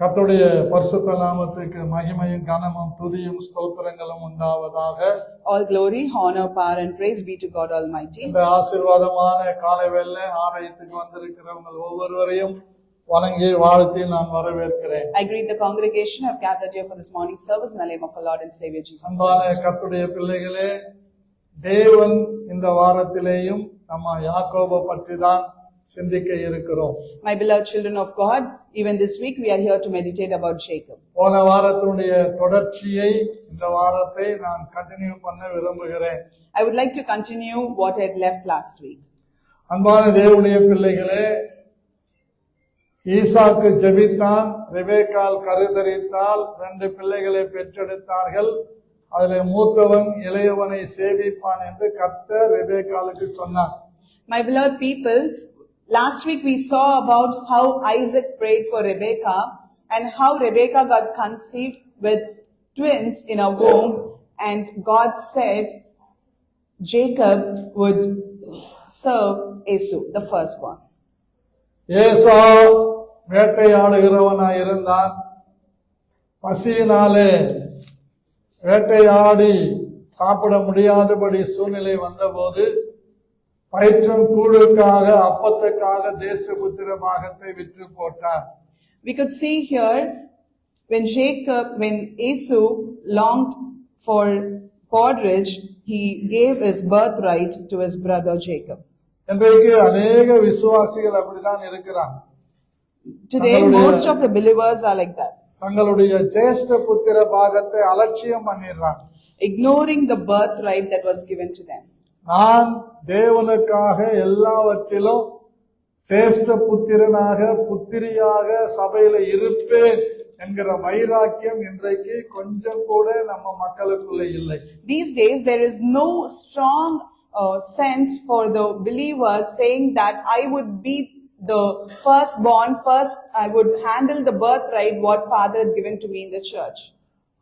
கர்த்தருடைய பரிசுத்த நாமத்துக்கு மகிமையும் கனமும் துதியும் ஸ்தோத்திரங்களும் உண்டாவதாக. All glory, honor, power and praise be to God Almighty. இந்த ஆசீர்வாதமான காலை வேளை ஆலயத்துக்கு வந்திருக்கிறவங்க ஒவ்வொருவரையும் வணங்கி வாழ்த்தி நான் வரவேற்கிறேன். I greet the congregation who have gathered here for this morning service in the name of our Lord and Savior Jesus அன்பான Christ. கர்த்தருடைய பிள்ளைகளே, தேவன் இந்த வாரத்திலேயும் நம்ம யாக்கோபை பற்றி தான் சிந்திக்க இருக்கிறோம். My beloved children of God, even this week we are here to meditate about Jacob. போன வாரத்துடைய தொடர்ச்சியை இந்த வாரத்தை நான் கண்டினியூ பண்ண விரும்புகிறேன். I would like to continue what I had left last week. அன்பான தேவனுடைய பிள்ளைகளே, ஈசாக்கு ஜெபித்தான், ரெபெக்காள் கருத்தரித்தாள், 2 பிள்ளைகளை பெற்றெடுத்தார்கள். அதிலே மூத்தவன் இளையவனை சேவிப்பான் என்று கர்த்தர் ரெபெக்காளுக்கு சொன்னார். My beloved people, last week we saw about how Isaac prayed for Rebekah and how Rebekah got conceived with twins in her womb, and God said Jacob would serve Esau, the firstborn. ஏசா வேட்டையாடுகிறவனாய் இருந்தான். பசியினாலே வேட்டையாடி சாப்பிட முடியாதபடி சூழ்நிலை வந்தபோது பயிற்றும் கூழுக்காக அப்பத்துக்காக தேசபுத்திர பாகத்தை விற்று போட்டார். We could see here when Esau longed for porridge, he gave his birthright to his brother Jacob. இன்றைக்கு அநேக விசுவாசிகள் அப்படிதான் இருக்கிறாங்க. Today most of the believers are like that, தங்களுடைய ஜேஷ்ட புத்திர பாகத்தை அலட்சியம் பண்ணிடுறாங்க, ignoring the birthright that was given to them. நான் தேவனுக்காக எல்லாவற்றிலும் சேஷ்ட புத்திரனாக புத்திரியாக சபையில இருப்பேன் என்கிற வைராக்கியம் இன்றைக்கு கொஞ்சம் கூட நம்ம மக்களுக்குள்ள இல்லை. These days there is no strong sense for the believers saying that I would be the firstborn, first I would handle the birthright what father had given to me in the church.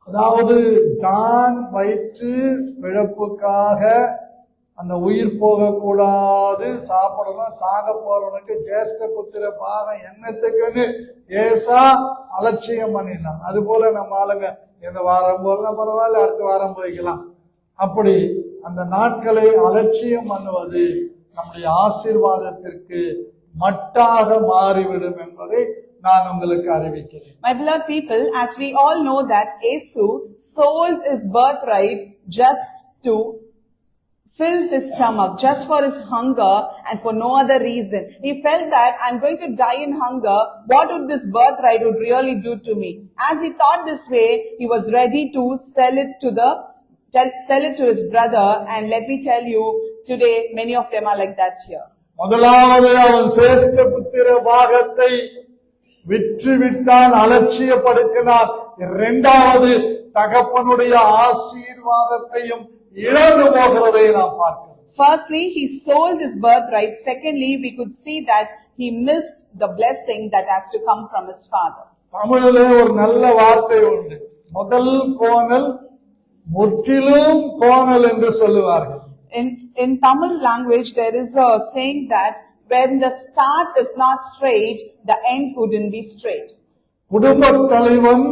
அதாவது John வயிற்று பிழப்புக்காக அந்த உயிர் போக கூடாது, சாப்பிடணும், சாக போறவனுக்கு ஜேஷ்ட புத்திர பாகம் என்னத்துக்குன்னு ஏசா அலட்சியம் பண்ணினான். அது போல நம்ம ஆளுங்க இந்த வாரம் போல பரவாயில்ல, அடுத்த வாரம் போய்க்கலாம், அப்படி அந்த நாட்களை அலட்சியம் பண்ணுவது நம்முடைய ஆசீர்வாதத்திற்கு மட்டாக மாறிவிடும் என்பதை நான் உங்களுக்கு அறிவிக்கிறேன். My beloved people, as we all know that Esau sold his birthright just to fill his stomach, just for his hunger and for no other reason. He felt that I'm going to die in hunger. What would this birthright would really do to me? As he thought this way, he was ready to sell it to his brother. And let me tell you, today many of them are like that here. முதலாவது அவன் சேஷ்ட புத்திர பாகத்தை விற்றுவிட்டான், அலட்சியப்படுத்தினான். இரண்டாவது தகப்பனுடைய ஆசீர்வாதத்தையும் இழந்து போகிறதை நாம் பார்க்கிறோம். Firstly, he sold his birthright. Secondly, we could see that he missed the blessing that has to come from his father. தமிழிலே ஒரு நல்ல வார்த்தை உண்டு, முதல் கோணல் முற்றிலும் கோணல் என்று சொல்லுவார்கள். In Tamil language, there is a saying that when the start is not straight, the end couldn't be straight. குடும்பத் தலைவன்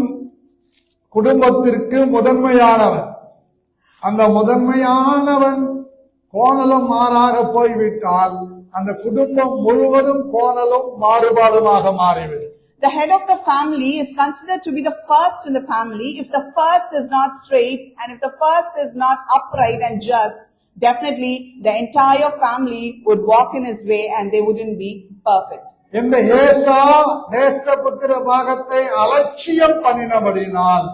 குடும்பத்திற்கு முதன்மையானவன். அந்த முதன்மையானவன் கோணலும் மாறாக போய்விட்டால் அந்த குடும்பம் முழுவதும் கோணலும் மாறுபாடுமாக மாறிவிடும். The head of the family is considered to be the first in the family. If the first is not straight and if the first is not upright and just, definitely the entire family would walk in his way and they wouldn't be perfect. இந்த ஏசா தேசபுத்திர பாகத்தை அலட்சியம் பண்ணினபடினால்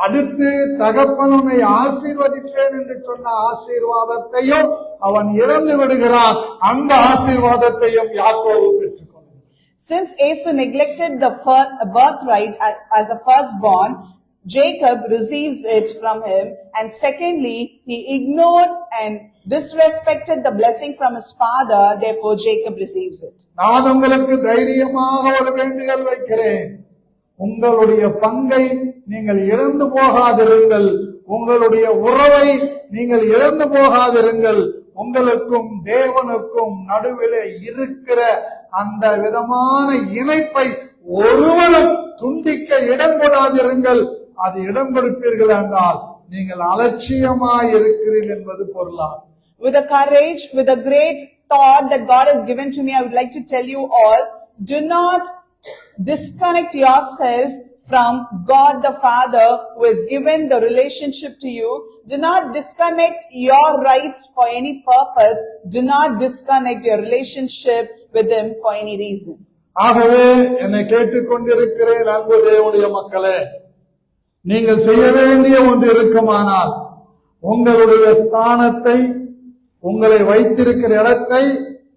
அடுத்து தகப்பனை ஆசீர்வதிப்பேன் என்று சொன்ன ஆசீர்வாதத்தையும் அவன் இழந்து விடுகிறான். அந்த ஆசீர்வாதத்தையும் யாக்கோபு பெற்றுக்கொண்டான். Since Esau neglected the birthright as a firstborn, Jacob receives it from him, and secondly, he ignored and disrespected the blessing from his father, therefore Jacob receives it. நான் உங்களுக்கு தைரியமாக ஒரு வேண்டுதல் வைக்கிறேன், உங்களுடைய பங்கை நீங்கள் இழந்து போகாதிருங்கள், உங்களுடைய உறவை நீங்கள் இழந்து போகாதிருங்கள். உங்களுக்கும் தேவனுக்கும் நடுவிலே இருக்கிற அந்த விதமான இணைப்பை ஒருவனும் துண்டிக்க இடம் கொடாதிருங்கள். அது இடம் கொடுப்பீர்கள் என்றால் நீங்கள் அலட்சியமாய் இருக்கிறீர்கள் என்பது பொருளாகும். With a courage, with a great thought that God has given to me, I would like to tell you all, do not disconnect yourself from God the Father who has given the relationship to you. Do not disconnect your rights for any purpose. Do not disconnect your relationship with Him for any reason. ஆகவே என்னை கேட்டுக்கொண்டிருக்கிறேன் அன்பு தேவனுடைய மக்களே, நீங்கள் செய்ய வேண்டிய ஒன்று இருக்குமானால் உங்களுடைய ஸ்தானத்தை, உங்களை வைத்திருக்கிற இடத்தை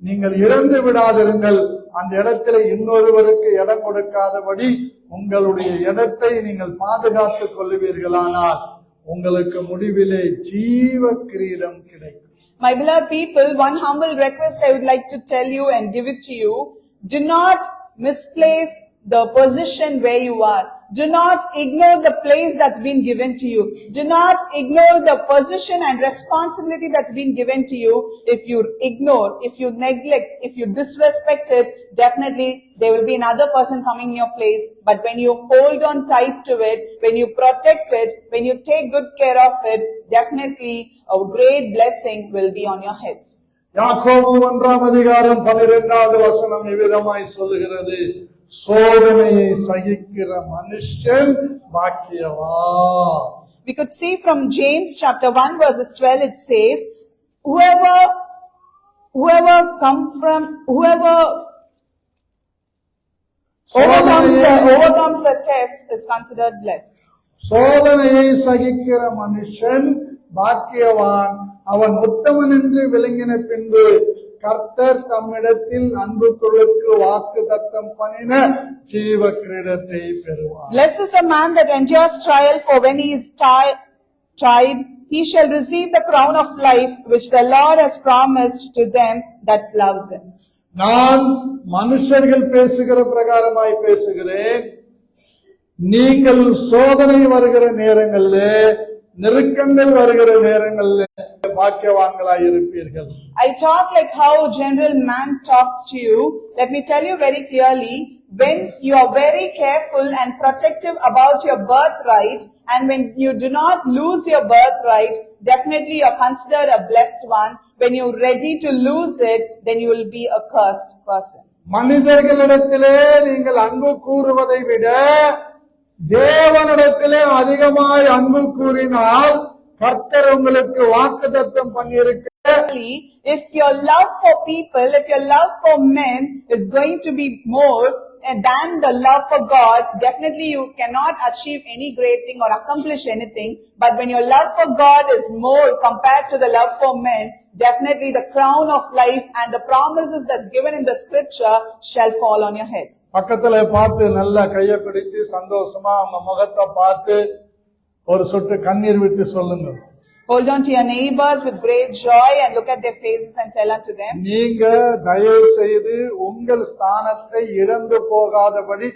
நீங்கள் இழந்து விடாதிருங்கள். அந்த இடத்துல இன்னொருவருக்கு இடம் கொடுக்காதபடி உங்களுடைய இடத்தை நீங்கள் பாதுகாத்துக் கொள்ளுவீர்களானால் உங்களுக்கு முடிவிலே ஜீவ கிரீடம் கிடைக்கும். My beloved people, one humble request I would like to tell you and give it to you. Do not misplace the position where you are. Do not ignore the place that's been given to you. Do not ignore the position and responsibility that's been given to you. If you ignore, if you neglect, if you disrespect it, definitely there will be another person coming in your place. But when you hold on tight to it, when you protect it, when you take good care of it, definitely a great blessing will be on your heads. யாக்கோபு 1:12 இவ்விதமாய் சொல்லுகிறது, சோதனையை சகிக்கிற மனுஷன் பாக்கியவான். We could see from James chapter 1 verses 12, it says, whoever overcomes the test is considered blessed. சோதனையை சகிக்கிற மனுஷன் பாக்கியவான், அவன் உத்தமன் என்று விளங்கின பின்பு கர்த்தர் தம்மிடத்தில் அன்புக்குள்ளுக்கு வாக்குத்தத்தம் பண்ணின ஜீவ கிரீடத்தை பெறுவான். Blessed is the man that endures trial, for when he is tried, he shall receive the crown of life which the Lord has promised to them that loves him. நான் மனுஷர்கள் பேசுகிற பிரகாரமாய் பேசுகிறேன். நீங்கள் சோதனை வருகிற நேரங்களிலே, நெருக்கங்கள் வருகிற நேரங்களிலே பாக்கியவான்களாய் இருப்பீர்கள். I talk like how general man talks to you. Let me tell you very clearly, when you are very careful and protective about your birthright, and when you do not lose your birthright, definitely you are considered a blessed one. When you are ready to lose it, then you will be a cursed person. மனிதர்களிடத்திலே நீங்கள் அன்பு கூறுவதை விட தேவனிடத்திலே அதிகமாய் அன்பு கூறினால் கர்த்தர் உங்களுக்கு வாக்குத்தத்தம் பண்ணியிருக்க. If your love for people, if your love for men is going to be more than the love for God, definitely you cannot achieve any great thing or accomplish anything. But when your love for God is more compared to the love for men, definitely the crown of life and the promises that's given in the scripture shall fall on your head. பக்கத்துல பார்த்து நல்லா கையை பிடிச்சு சந்தோஷமா அவங்க முகத்தை பார்த்து ஒரு சொட்டு கண்ணீர் விட்டு சொல்லுங்க. Hold on to your neighbors with great joy and look at their faces and tell unto them. நீங்க தயவு செய்து உங்கள் ஸ்தானத்தை இழந்து போகாதபடி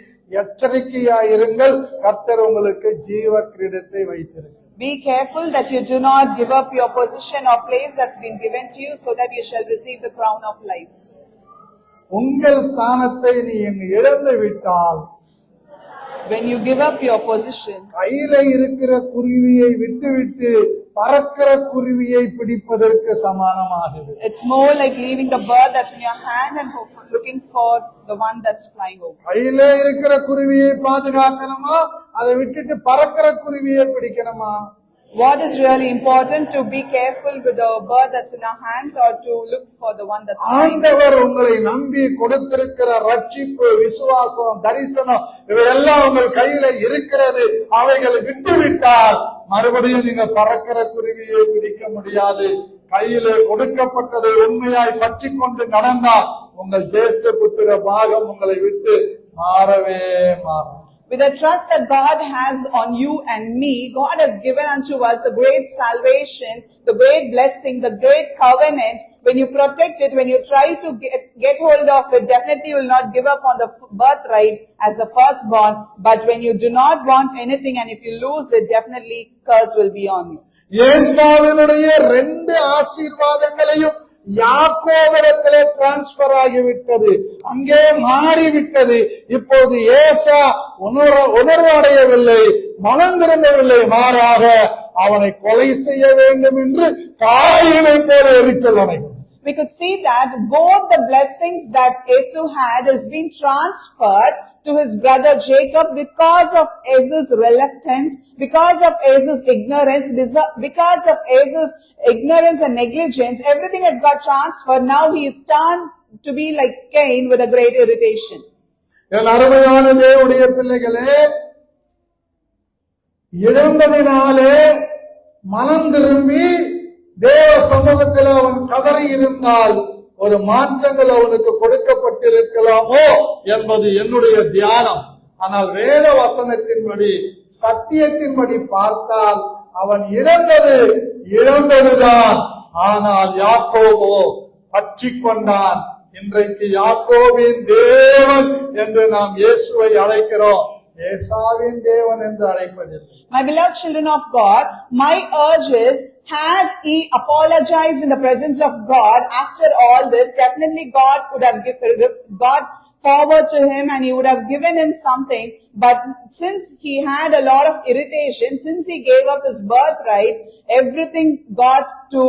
எச்சரிக்கையாயிருங்கள். கர்த்தர் உங்களுக்கு ஜீவ கிரீடத்தை வைத்திருக்கிறார். Be careful that you do not give up your position or place that's been given to you, so that you shall receive the crown of life. உங்கள் ஸ்தானத்தை நீ இழந்து விட்டால், when you give up your position, கையில இருக்கிற குருவியை விட்டுவிட்டு பறக்கிற குருவியை பிடிப்பதற்கு சமானமாகுது. It's more like leaving the bird that's in your hand and looking for the one that's flying over. கையில இருக்கிற குருவியை பாதுகாக்கணுமா, அதை விட்டுட்டு பறக்கிற குருவியை பிடிக்கணுமா? What is really important, to be careful with the bird that's in our hands or to look for the one that's flying? ஆண்டவர் உங்களை நம்பி கொடுத்திருக்கிற ரட்சிப்பு, விசுவாசம், தரிசனம் இவையெல்லாம் உங்கள் கையில இருக்கிறது. அவைகள் விட்டுவிட்டால் மறுபடியும் நீங்க பறக்கிற குருவியை பிடிக்க முடியாது. கையில கொடுக்கப்பட்டதை உண்மையாய் பற்றி கொண்டு நடந்தால் உங்கள் ஜேஷ்ட புத்திர பாகம் உங்களை விட்டு மாறவே மாறும். With the trust that God has on you and me, God has given unto us the great salvation, the great blessing, the great covenant. When you protect it, when you try to get hold of it, definitely you will not give up on the birthright as a firstborn. But when you do not want anything and if you lose it, definitely curse will be on you. ஏசாவினுடைய 2 ஆசீர்வாதங்களையும் யாக்கோபிடத்திலே transfer ஆகிவிட்டது, அங்கே மாறிவிட்டது. இப்போது ஏசா உணர்வு அடையவில்லை, மனம் திரும்பவில்லை, மாறாக அவனை கொலை செய்ய வேண்டும் என்று காயினை போல எரிச்சல் அடைகிறார். We could see that both the blessings that Esau had has been transferred to his brother Jacob because of Esau's reluctance, because of Esau's ignorance, because of Esau's ignorance and negligence. Everything has got transferred. Now he is turned to be like Cain with a great irritation. என் அருமையான தேவனுடைய பிள்ளைகளே, இழந்ததினாலே மனம் திரும்பி தேவ சமூகத்தில் அவன் கதறி இருந்தால் ஒரு மாற்றங்கள் அவனுக்கு கொடுக்கப்பட்டிருக்கலாமோ என்பது என்னுடைய தியானம். ஆனால் வேத வசனத்தின்படி, சத்தியத்தின்படி பார்த்தால் அவன் இழந்ததுதான். ஆனால் யாக்கோபோ பற்றி கொண்டான். இன்றைக்கு யாக்கோபின் தேவன் என்று நாம் இயேசுவை அழைக்கிறோம், ஏசாவின் தேவன் என்று அழைப்பதில்லை. My beloved children of God, my urge is, had he apologized in the presence of God after all this, definitely God would have got forward to him and he would have given him something. But since he had a lot of irritation, since he gave up his birthright, everything got to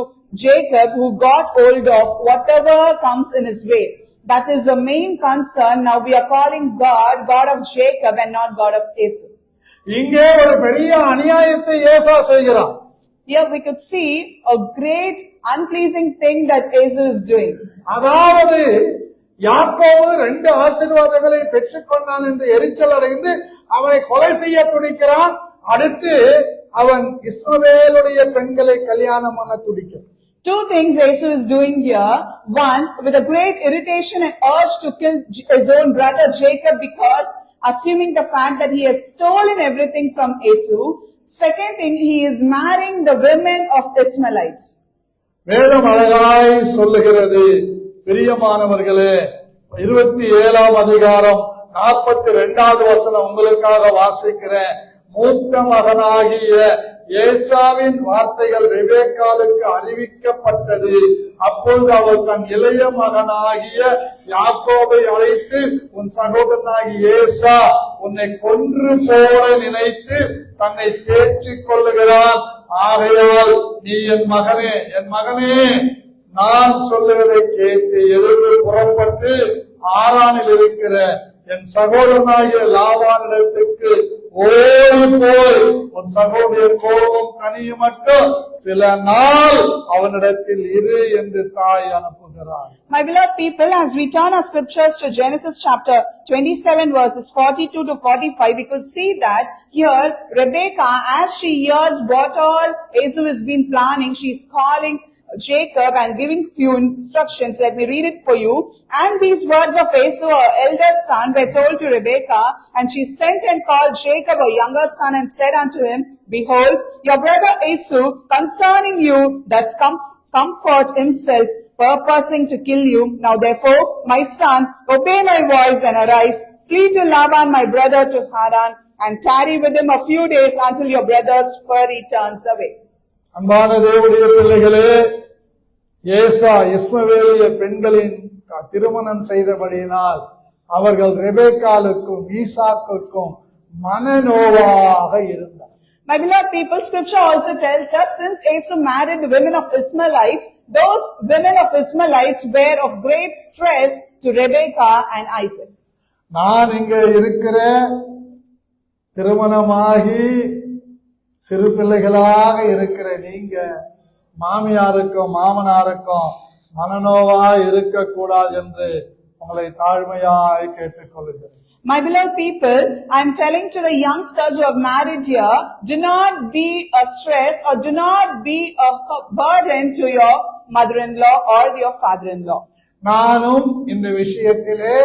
Jacob, who got hold of whatever comes in his way. That is the main concern. Now we are calling God, God of Jacob and not God of Esau. இங்கே ஒரு பெரிய அநியாயத்தை ஏசா செய்கிறான். Here we could see a great unpleasing thing that Esau is doing. அதாவது யாக்கோபு 2 ஆசீர்வாதங்களை பெற்றுக்கொண்டான் என்று எரிச்சல் அடைந்து அவனை கொலை செய்ய துடிக்கிறான். அடுத்து அவன் இஸ்மவேலுடைய பெண்களை கல்யாணம் பண்ண துடிக்கிறான். Two things Esau is doing here. One, with a great irritation and urge to kill his own brother Jacob because assuming the fact that he has stolen everything from Esau. Second thing, he is marrying the women of Ishmaelites. வேதம் அழகாய் சொல்லுகிறது, பிரியமானவர்களே, 27ஆம் அதிகாரம் 42வது வசனம் உங்களுக்காக வாசிக்கிறேன். மூத்த மகனாகிய ஏசாவின் வார்த்தைகள் ரெபெக்காளுக்கு அறிவிக்கப்பட்டது. அப்பொழுது அவள் தன் இளைய மகனாகிய யாக்கோபை அழைத்து, உன் சகோதரனாகிய ஏசா உன்னை கொன்று போட நினைத்து தன்னை தேற்றிக் கொள்ளுகிறான். ஆகையால் நீ என் மகனே நான் சொல்லுவதை கேட்டு எழுந்து புறப்பட்டு ஆரானில் இருக்கிற என் சகோதரனாகிய லாபானிடத்துக்கு ஓடி போய் உன் சகோதரிய கோபம் கனியும் மட்டும் சில நாள் அவனிடத்தில் இரு என்று தாய் அனுப்புகிறார். My beloved people, as we turn our scriptures to Genesis chapter 27 verses 42 to 45, we could see that here Rebekah, as she hears what all Esau has been planning, she is calling Jacob and giving few instructions. Let me read it for you. And these words of Esau, her eldest son, were told to Rebekah, and she sent and called Jacob, her younger son, and said unto him, Behold, your brother Esau concerning you does comfort himself, purposing to kill you. Now therefore, my son, obey my voice and arise, flee to Laban my brother to Haran, and tarry with him a few days until your brother's fury turns away. அன்பான தேவனுடைய பிள்ளைகளே, ஏசா இஸ்மவேலிய பெண்களின் திருமணம் செய்தபடியினால் அவர்கள் ரெபெக்காளுக்கும் ஈசாக்குக்கும் மனநோவாக இருந்தார். My beloved people, scripture also tells us, since Esau married the women of Ishmaelites, those women of Ishmaelites were of great stress to Rebekah and Isaac. நான் இங்க இருக்கிற திருமணமாகி சிறு பிள்ளைகளாக இருக்கிற நீங்க மாமியாருக்கும் மாமனாருக்கும் மனநோவா இருக்க கூடாது என்று உங்களை தாழ்மையாய் கேட்டுக்கொள்கிறேன். My beloved people, I am telling to the youngsters who have married here, do not be a stress or do not be a burden to your mother-in-law or your father-in-law. நானும் இந்த விஷயத்திலே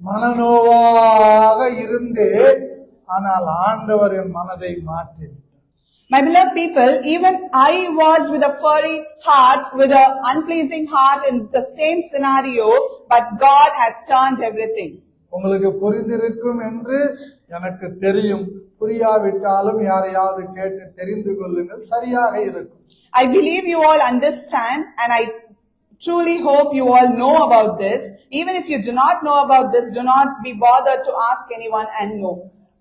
மனநோவாக இருந்தேன், ஆனால் ஆண்டவர் என் மனதை மாற்றினார். My beloved people, even I was with a furry heart, with an unpleasing heart in the same scenario, but God has turned everything. உங்களுக்கு புரிந்திருக்கும் என்று எனக்கு தெரியும். புரியாவிட்டாலும் யாரையாவது கேட்டு தெரிந்து கொள்ளுங்கள், சரியாக இருக்கும். I believe you all understand, and I truly hope you all know about this. Even if you do not know about this, do not be bothered to ask anyone and know.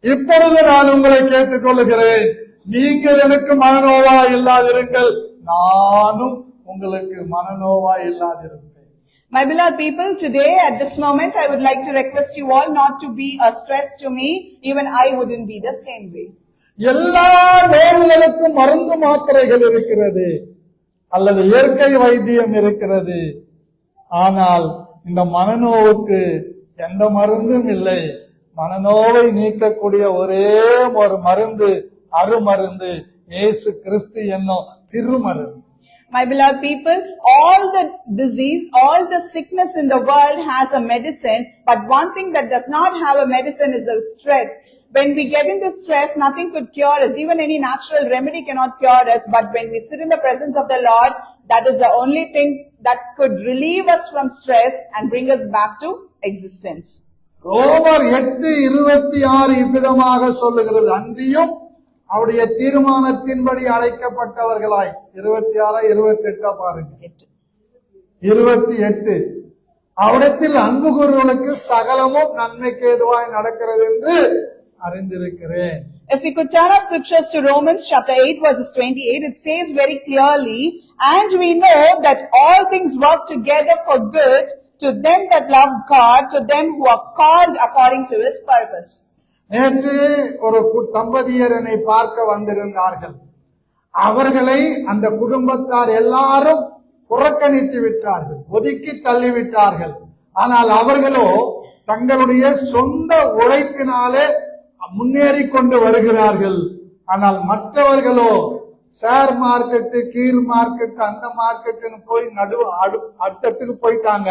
இப்பொழுது நான் உங்களை கேட்டுக்கொள்கிறேன், நீங்கள் எனக்கு மனநோவா இல்லாதிருங்கள், நானும் உங்களுக்கு மனநோவா இல்லாதிருப்பேன். My beloved people, today at this moment I would like to request you all not to be a stress to me. Even I wouldn't be the same way. எல்லா நோய்களுக்கும் மருந்து மாத்திரைகள் இருக்கிறது, அல்லது இயற்கை வைத்தியம் இருக்கிறது. ஆனால் இந்த மனநோவுக்கு எந்த மருந்தும் இல்லை. மனநோவை நீக்கக்கூடிய ஒரே ஒரு மருந்து, அருமருந்து, இயேசு கிறிஸ்து என்னும் திருமருந்து. My beloved people, all the disease, all the sickness in the world has a medicine, but one thing that does not have a medicine is the stress. When we get into stress, nothing could cure us. Even any natural remedy cannot cure us. But when we sit in the presence of the Lord, that is the only thing that could relieve us from stress and bring us back to existence. ரோமர் 8:26 இவ்விதமாக சொல்லுகிறது, அன்றியும் அவருடைய தீர்மானத்தின்படி அழைக்கப்பட்டவர்களாய். 26-28 பாருங்க. 28 அவரிடத்தில் அன்பு கூறுவதற்கு சகலமும் நன்மைக்கு ஏதுவாய் நடக்கிறது என்று அறிந்திருக்கிறேன். If we could turn our scriptures to Romans chapter 8 verses 28, it says very clearly, and we know that all things work together for good to them that love God, to them who are called according to His purpose. நேற்று ஒரு தம்பதியர் என்னை பார்க்க வந்திருந்தார்கள். அவர்களை அந்த குடும்பத்தார் எல்லாரும் புறக்கணித்து விட்டார்கள், ஒதுக்கி தள்ளிவிட்டார்கள். ஆனால் அவர்களோ தங்களுடைய சொந்த உழைப்பினாலே முன்னேறி கொண்டு வருகிறார்கள். ஆனால் மற்றவர்களோ ஷேர் மார்க்கெட்டு, கீழ் மார்க்கெட், அந்த மார்க்கெட்டுன்னு போய் அடுத்தட்டுக்கு போயிட்டாங்க.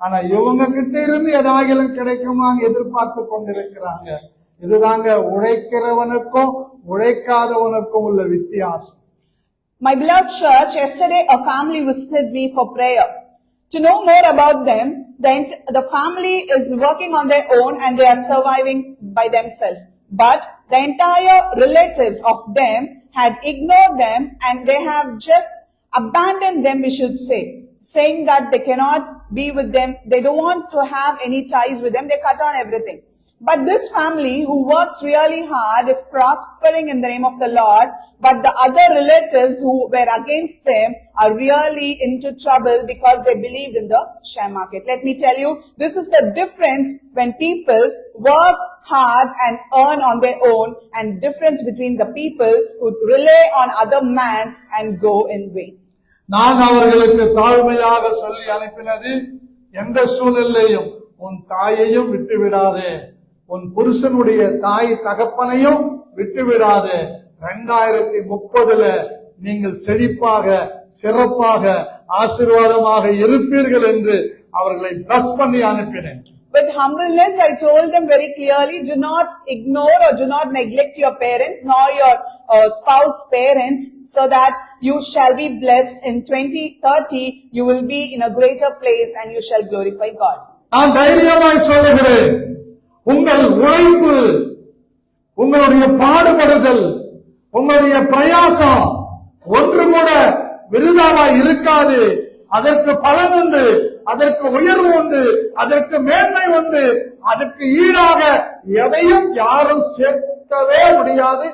ஆனா இவங்க கிட்ட இருந்து ஏதாகிலும் கிடைக்குமான்னு எதிர்பார்த்து கொண்டிருக்கிறாங்க. இதுதாங்க உழைக்கிறவனுக்கும் உழைக்காதவனுக்கும் உள்ள வித்தியாசம். My beloved church, yesterday a family visited me for prayer. To know more about them, the family is working on their own and they are surviving by themselves. But the entire relatives of them had ignored them and they have just abandoned them, we should say, saying that they cannot be with them. They don't want to have any ties with them. They cut on everything. But this family who works really hard is prospering in the name of the Lord. But the other relatives who were against them are really into trouble because they believed in the share market. Let me tell you, this is the difference when people work hard and earn on their own, and difference between the people who rely on other man and go in vain. நான் அவர்களுக்கு தாழ்மையாக சொல்லி அனுப்பினது, எந்த சூழ்நிலையும் உன் தாயையும் விட்டு விடாதே, உன் புருஷனுடைய தாய் தகப்பனையும் விட்டு விடாதே. 2030 நீங்கள் செழிப்பாக, சிறப்பாக, ஆசீர்வாதமாக இருப்பீர்கள் என்று அவர்களை பிளஸ் பண்ணி அனுப்பினேன். With humbleness, I told them very clearly, do not ignore or do not neglect your parents nor your spouse parents, so that you shall be blessed. In 2030, you will be in a greater place and you shall glorify God. நான் தைரியமாய் சொல்லுகிறேன், உங்கள் உழைப்பு, உங்களுடைய பாடுபடுதல், உங்களுடைய பிரயாசம் ஒன்று கூட விருதாவாய் இருக்காது. அதற்கு பலன் உண்டு, அதற்கு உயர்வு உண்டு, அதற்கு மேன்மை உண்டு. அதற்கு ஈடாக எதையும் யாரும் சேர்க்கவே முடியாது,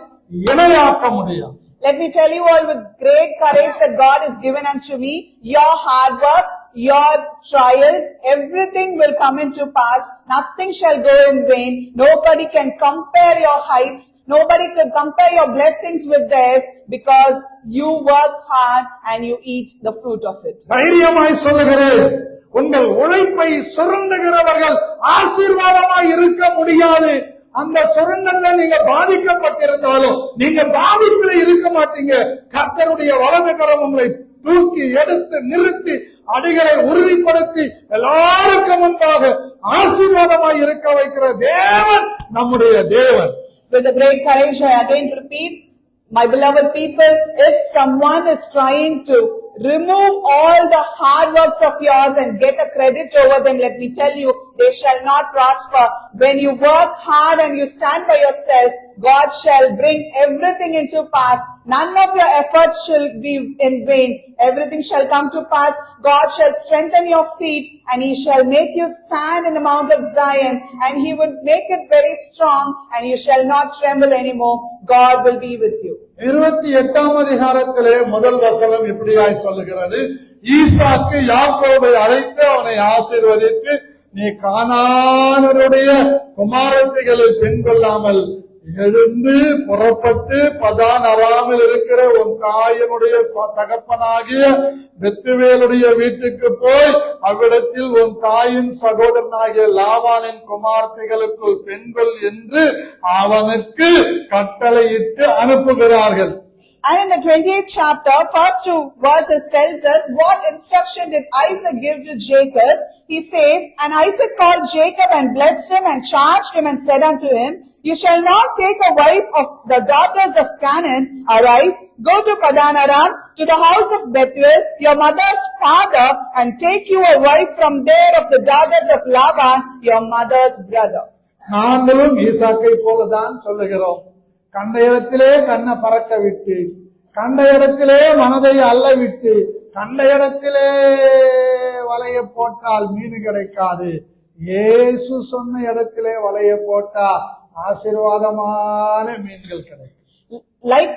இணையாக்க முடியாது. Let me tell you all with great courage that God has given unto me, your hard work, your trials, everything will come into pass. Nothing shall go in vain. Nobody can compare your heights. Nobody can compare your blessings with theirs, because you work hard and you eat the fruit of it. தைரியமாய் சொல்லுகிறேன், உங்கள் உழைப்பை சுரண்டுகிறவர்கள் ஆசீர்வாதமாய் இருக்க முடியாது. அந்த சுரண்டல்ல நீங்க பாதிக்கப்பட்டிருந்தாலும் நீங்க பாதிப்புல இருக்க மாட்டீங்க. கர்த்தருடைய வலது கரம் உங்களை தூக்கி எடுத்து நிறுத்தி அடிகளை உறுதிப்படுத்தி எல்லாருக்கும் முன்பாக ஆசீர்வாதமாய் இருக்க வைக்கிற தேவன் நம்முடைய தேவன். With a great courage, I again repeat, my beloved people, if someone is trying to remove all the hard works of yours and get a credit over them, let me tell you, they shall not prosper. When you work hard and you stand by yourself, God shall bring everything into pass. None of your efforts shall be in vain. Everything shall come to pass. God shall strengthen your feet, and He shall make you stand in the Mount of Zion, and He will make it very strong, and you shall not tremble anymore. God will be with you. 28ஆம் அதிகாரத்திலே முதல் வசனம் இப்படியாய் சொல்லுகிறது, ஈசாக்கு யாக்கோபை அழைத்து அவனை ஆசீர்வதித்து, நீ கானானருடைய குமாரத்திகளில் பெண் கொள்ளாமல் எழுந்து புறப்பட்டு பதான் அராமில் இருக்கிற உன் தாயினுடைய தகப்பனாகிய பெத்துவேலுடைய வீட்டுக்கு போய் அவ்விடத்தில் உன் தாயின் சகோதரனாகிய லாபானின் குமார்த்திகளுக்குள் பெண்கள் என்று அவனுக்கு கட்டளையிட்டு அனுப்புகிறார்கள். And in the 28th chapter, first two verses tells us what instruction did Isaac give to Jacob. He says, and Isaac called Jacob and blessed him and charged him and said unto him, you shall not take a wife of the daughters of Canaan. Arise, go to Padan Aram, to the house of Bethuel, your mother's father, and take you a wife from there of the daughters of Laban, your mother's brother. நாங்களும் ஈசாக்கை போலதான் சொல்லுகிறோம். கண்ட இடத்திலே கண்ணை பறக்க விட்டு, கண்ட இடத்திலே மனதை அல்ல விட்டு, கண்ட இடத்திலே வலைய போட்டால் மீன் கிடைக்காது. இயேசு சொன்ன இடத்திலே வலைய போட்டா ஆசீர்வாதமான மீன்கள் கிடைக்கும். Like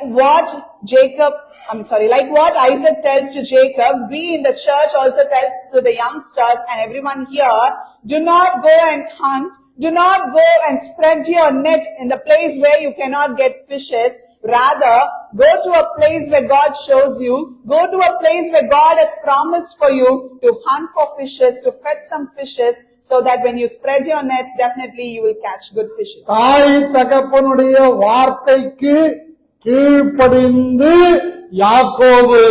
what Isaac tells to Jacob, we in the church also tell to the youngsters and everyone here, do not go and hunt. Do not go and spread your net in the place where you cannot get fishes. Rather, go to a place where God shows you. Go to a place where God has promised for you to hunt for fishes, to fetch some fishes, so that when you spread your nets, definitely you will catch good fishes. தாய் தகப்பனுடைய வார்த்தைக்கு கீழ்ப்படிந்து யாக்கோபு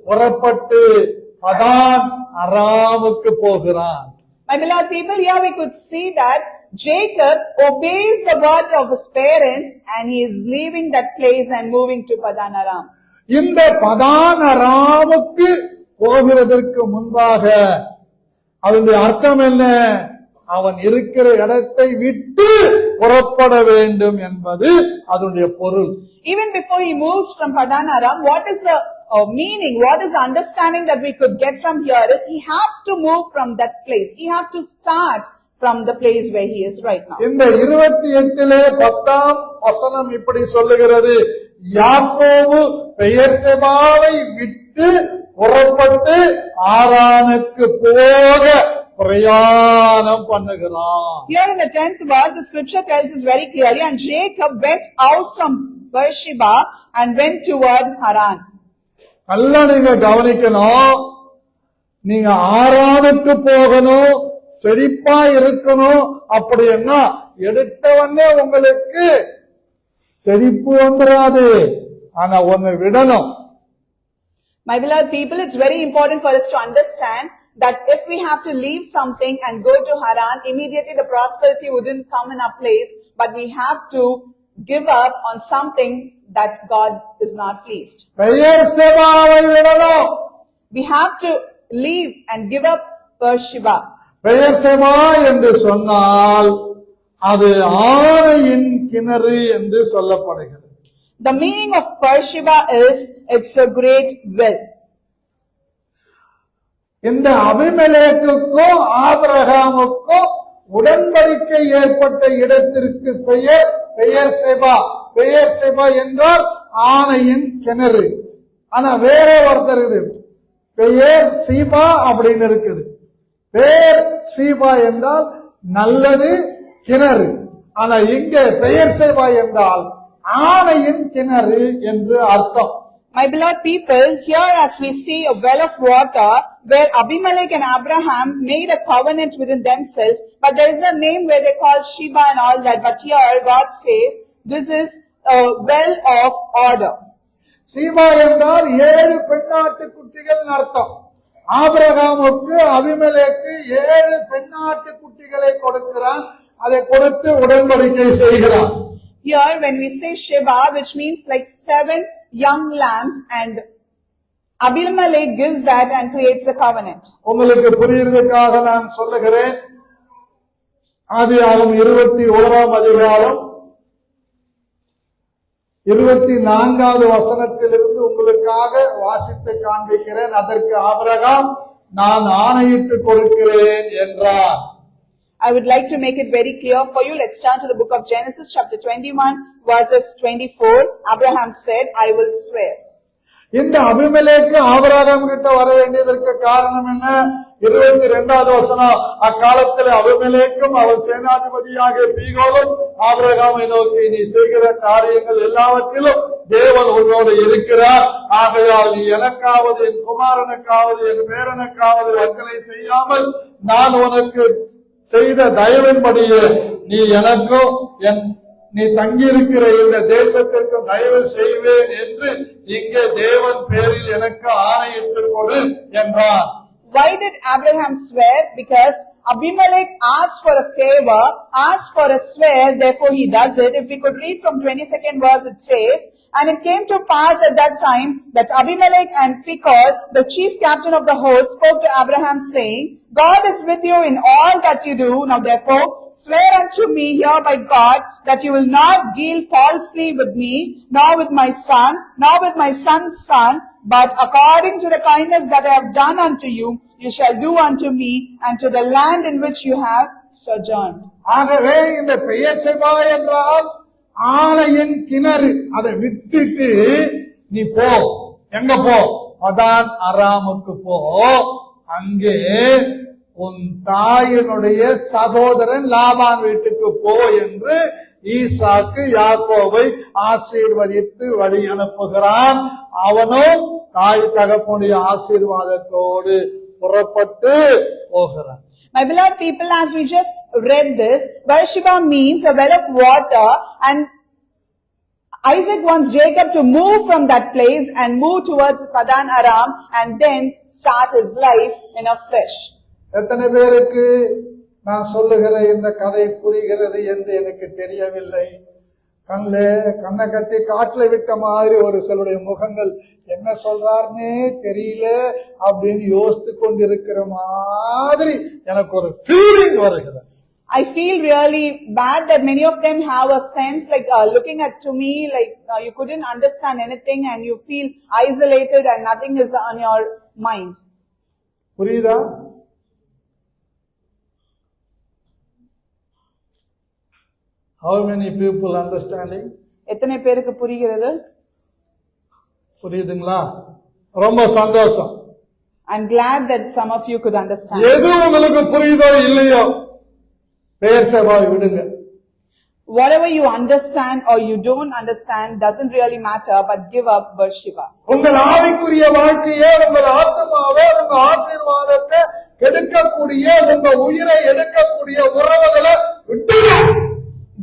புறப்பட்டு பதான் அராமுக்கு போகிறான். My beloved people, here we could see that Jacob obeys the word of his parents and he is leaving that place and moving to Padan Aram. இந்த பதான் அராமுக்கு போகிறதற்கு முன்பாக அதனுடைய அர்த்தம் என்ன? அவன் இருக்கிற இடத்தை விட்டு புறப்பட வேண்டும் என்பது அதனுடைய பொருள். Even before he moves from Padan Aram, what is the meaning, what is the understanding that we could get from here is he have to move from that place. He have to start from the place where he is right now. இந்த 28லே 10ஆம் வசனம் இப்படி சொல்லுகிறது, யாக்கோபு பெயர்செபாவை விட்டு புறப்பட்டு ஆரானுக்கு போக பிரயாணம் பண்ணுகிறான். Here in the 10th verse, the scripture tells us very clearly, and Jacob went out from Beersheba and went toward Haran. நல்லா நீங்க கவனிக்கணும். நீங்க ஆரானுக்கு போகணும், செழிப்பா இருக்கணும். அப்படின்னா எடுத்தவனே உங்களுக்கு செழிப்பு வந்துடாது. ஆனா ஒன்னு விடணும். My beloved people, it's very important for us to understand that if we have to leave something and go to Haran, immediately the prosperity wouldn't come in our place, but we have to give up on something that God is not pleased. பெயர்செபாவை விடணும். We have to leave and give up Beersheba. Beersheba என்று சொன்னால் அது ஆணையின் கிணறு என்று சொல்லப்படுகிறது. The meaning of Beersheba is it's a great well. இந்த அபிமெலேக்குக்கும் ஆபிரகாமுக்கும் உடன்படிக்கை ஏற்பட்ட இடத்திற்கு பெயர் பெயர்செபா. பெயர்செபா என்றால் ஆணையின் கிணறு. ஆனா வேற ஒருத்தர் இருக்குது, பெயர் சீபா அப்படின்னு இருக்குது. பெயர் சீபா என்றால் நல்லது கிணறு. ஆனா இங்க பெயர்செபா என்றால் ஆணையின் கிணறு என்று அர்த்தம். My beloved people, here as we see a well of water where Abimelech and Abraham made a covenant within themselves, but there is a name where they call Sheba and all that, but here God says this is a well of order. சீபா என்றால் 7 பெண்ணாட்டு குட்டிகள் அர்த்தம். ஆபிரகாமுக்கு அபிமெலேக்கு 7 பெண்ணாட்டு குட்டிகளை கொடுக்கிறான். அதை கொடுத்து உடன்படிக்கை செய்கிறான். Here when we say Sheba, which means like 7 young lambs, and Abimelech gives that and creates a covenant. உங்களுக்கு புரியுறதுக்காக நான் சொல்லுகிறேன். ஆதியாகமம் 21ஆம் அதிகாரம் 24வது வசனத்திலிருந்து உங்களுக்காக வாசித்து காண்பிக்கிறேன். அதற்கு ஆபிரகாம், நான் ஆணையிட்டு கொடுக்கிறேன் என்றார். I would like to make it very clear for you. Let's turn to the book of Genesis chapter 21 verses 24. Abraham said, I will swear. இந்த அபிமெலேக்கு ஆபிரகாம் கிட்ட வர வேண்டியதற்கு காரணம் என்ன? 22வது வசனம், அக்காலத்தில் அபிமெலேக்கும் அவள் சேனாதிபதியாக பீகோலும் ஆபிரகாமை நோக்கி, நீ செய்கிற காரியங்கள் எல்லாவற்றிலும் தேவன் உன்னோடு இருக்கிறார். ஆகையால் நீ எனக்காவது என் குமாரனுக்காவது என் பேரனுக்காவது வஞ்சனை செய்யாமல் நான் உனக்கு செய்த தயவின்படியே நீ எனக்கும் நீ தங்கியிருக்கிற இந்த தேசத்திற்கு தயவு செய்வேன் என்று இங்கே தேவன் பேரில் எனக்கு ஆணையிட்டு கொடு என்றார். Why did Abraham swear? Because Abimelech asked for a favor, asked for a swear, therefore he does it. If we could read from 22nd verse, it says, and it came to pass at that time that Abimelech and Phicol, the chief captain of the host, spoke to Abraham saying, God is with you in all that you do. Now therefore, swear unto me here by God that you will not deal falsely with me, nor with my son, nor with my son's son, but according to the kindness that I have done unto you, you shall do unto me and to the land in which you have sojourned. ஆகவே இந்த Beersheba என்றால் ஆலையின் கிணறு. அதை விட்டுட்டு நீ போ. எங்க போ? பதான் அராமுக்கு போ. அங்கே உன் தாயினுடைய சகோதரன் லாபான் வீட்டுக்கு போ என்று ஈசாக்கு யாக்கோபை ஆசீர்வதித்து வழி அனுப்புகிறான். அவனும் தாய் தகப்பனுடைய ஆசீர்வாதத்தோடு புறப்பட்டு போகிறான். My beloved people, as we just read this, Beersheba means a well of water, and Isaac wants Jacob to move from that place and move towards Padan Aram and then start his life in a fresh. எத்தனை பேருக்கு நான் சொல்லுகிற இந்த கதை புரிகிறது என்று எனக்கு தெரியவில்லை. கண்ணை கட்டி காட்டுல விட்ட மாதிரி ஒரு சிலருடைய முகங்கள் என்ன சொல்றாருன்னே தெரியல அப்படின்னு யோசித்து கொண்டிருக்கிற மாதிரி எனக்கு ஒரு ஃபீலிங் வருகிறது. I feel really bad that many of them have a sense like looking at to me like you couldn't understand anything and you feel isolated and nothing is on your mind. புரியுதா? How many people understanding? எத்தனை பேருக்கு புரிகிறது? புரியுதுங்களா? ரொம்ப சந்தோஷம். I'm glad that some of you could understand. எது உங்களுக்கு புரியுதோ இல்லையோ பெயர்செபாவை விடுங்க. Whatever you understand or you don't understand doesn't really matter, but give up Beersheba. உங்கள் ஆவிக்குரிய வாழ்க்கையை, உங்கள் ஆத்மாவை, உங்க ஆசீர்வாதத்தை கெடுக்கக்கூடிய, உங்க உயிரை எடுக்கக்கூடிய உறவுகளை விட்டுங்க.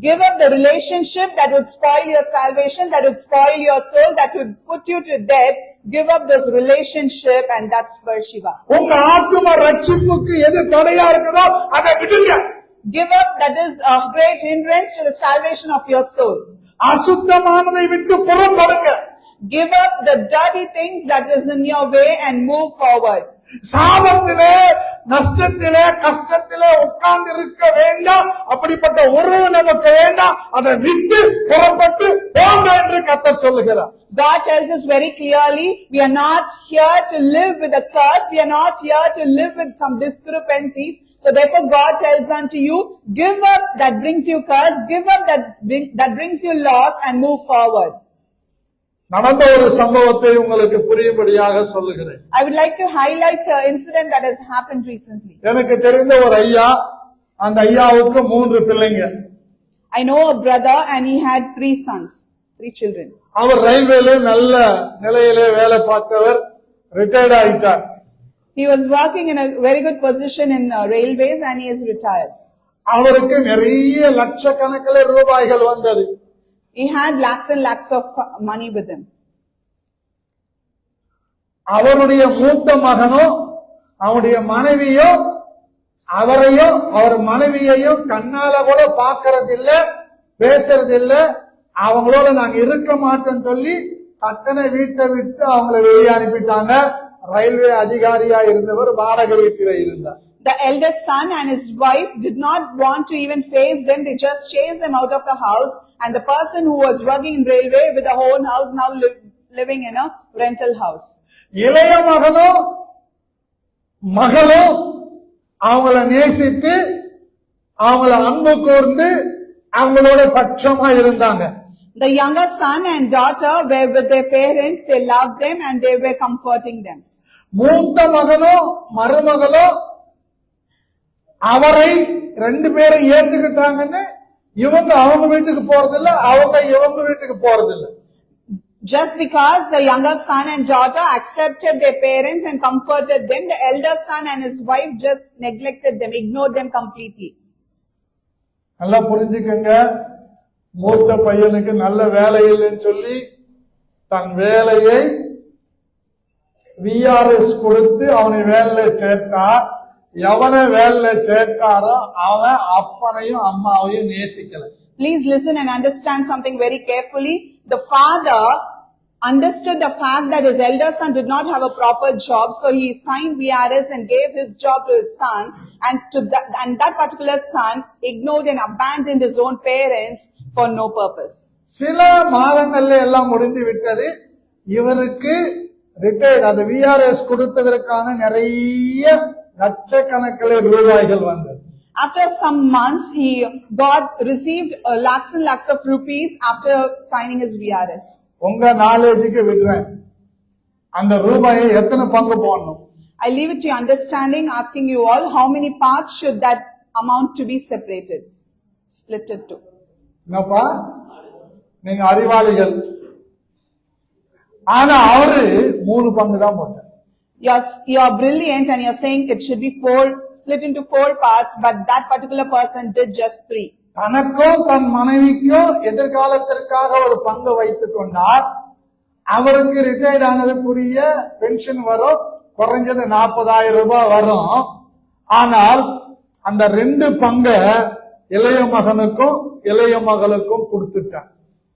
Give up the relationship that would spoil your salvation, that would spoil your soul, that would put you to death. Give up this relationship, and that's Beersheba. உங்க ஆத்ம ரட்சிப்புக்கு எது தடையா இருக்குதோ அதை விடுங்க. Give up that is a great hindrance to the salvation of your soul. அசுத்தமானதை விட்டு புறப்படுங்க. Give up the dirty things that is in your way and move forward. சாபத்திலே, நஷ்டத்திலே, கஷ்டத்திலே உட்கார்ந்து இருக்க வேண்டாம். அப்படிப்பட்ட உறவு நமக்கு வேண்டாம். அதை விட்டு புறப்பட்டு போங்க என்று கர்த்தர் சொல்லுகிறார். God tells us very clearly, we are not here to live with a curse. We are not here to live with some discrepancies. So therefore God tells unto you, give up that brings you curse, give up that brings you loss and move forward. நடந்த ஒரு சம்பவத்தை உங்களுக்கு புரியும்படியாக சொல்லுகிறேன். I would like to highlight an incident that has happened recently. எனக்கு தெரிந்த ஒரு ஐயா, அந்த ஐயாவுக்கு 3 பிள்ளைங்க. I know a brother and he had 3 sons, 3 children. அவர் ரயில்வேல நல்ல நிலையிலே வேலை பார்த்தவர், ரிட்டையர்ட் ஆயிட்டார். He was working in a very good position in railways and he is retired. அவருக்கு நிறைய லட்சக்கணக்கில் ரூபாய்கள் வந்தது. He had lakhs and lakhs of money with him. அவருடைய மூத்த மகனும் அவருடைய மனைவியும் அவரையும் அவர் மனைவியையும் கண்ணால கூட பாக்குறது இல்ல, பேசுறது இல்ல. அவங்களோட நாங்க இருக்க மாட்டோம் சொல்லி கட்டணை வீட்டை விட்டு அவங்களை வெளியே அனுப்பிட்டாங்க. ரயில்வே அதிகாரியா இருந்தவர் வாடகை வீட்டில இருந்தார். The eldest son and his wife did not want to even face them. They just chased them out of the house. And the person who was working in railway with a own house now living in a rental house. இளைய மகனும் மகளும் அவங்கள நேசித்து அவங்கள அன்பு கூர்ந்து அவங்களோட பட்சமா இருந்தாங்க. The younger son and daughter were with their parents. They loved them and they were comforting them. மூத்த மகனும் மருமகளும் அவரை ரெண்டு பேரும் ஏத்துக்கிட்டாங்கன்னு இவங்க அவங்க வீட்டுக்கு போறதில்ல, அவங்க இவங்க வீட்டுக்கு போறதில்ல. Just because the younger son and daughter accepted their parents and comforted them, the elder son and his wife just neglected them, ignored them completely. நல்லா புரிஞ்சுக்கங்க, மூத்த பையனுக்கு நல்ல வேலை இல்லைன்னு சொல்லி தன் வேலையை விஆர்எஸ் கொடுத்து அவனை வேலையில சேர்த்தா, எவனை வேலையில சேர்த்தாரோ அவன் அப்பனையும் அம்மாவையும் நேசிக்கல. Please listen and understand something very carefully. The father understood the fact that his elder son did not have a proper job, so he signed VRS and gave his job to his son, and that particular son ignored and abandoned his own parents for no purpose. சில மாதங்கள்ல எல்லாம் முடிந்து விட்டது. இவருக்கு retired அந்த VRS கொடுத்ததற்கான நிறைய லட்சக்கணக்கில் ரூபாய்கள் வந்தது. After some months, he received lakhs and lakhs of rupees after signing his VRS. உங்க நாலேஜுக்கு விடுறேன், அந்த ரூபாயை எத்தனை பங்கு போடணும்? I leave it to your understanding, asking you all, how many parts should that amount to be separated, split it to? என்னப்பா நீங்க அறிவாளிகள். ஆனா அவரு 3 பங்கு தான் போட்டார். You're brilliant and you're saying it should be split into 4 parts, but that particular person did just 3. தனக்கும் தன் மனைவிக்கும் எதிர்காலத்திற்காக ஒரு பங்கு வைத்துக் கொண்டார். அவருக்கு ரிட்டையர்ட் ஆனதுக்குரிய பென்ஷன் வரும், குறைஞ்சது 40,000 ரூபாய் வரும். ஆனால் அந்த 2 பங்கு இளைய மகனுக்கும் இளைய மகளுக்கும் கொடுத்துட்டார்.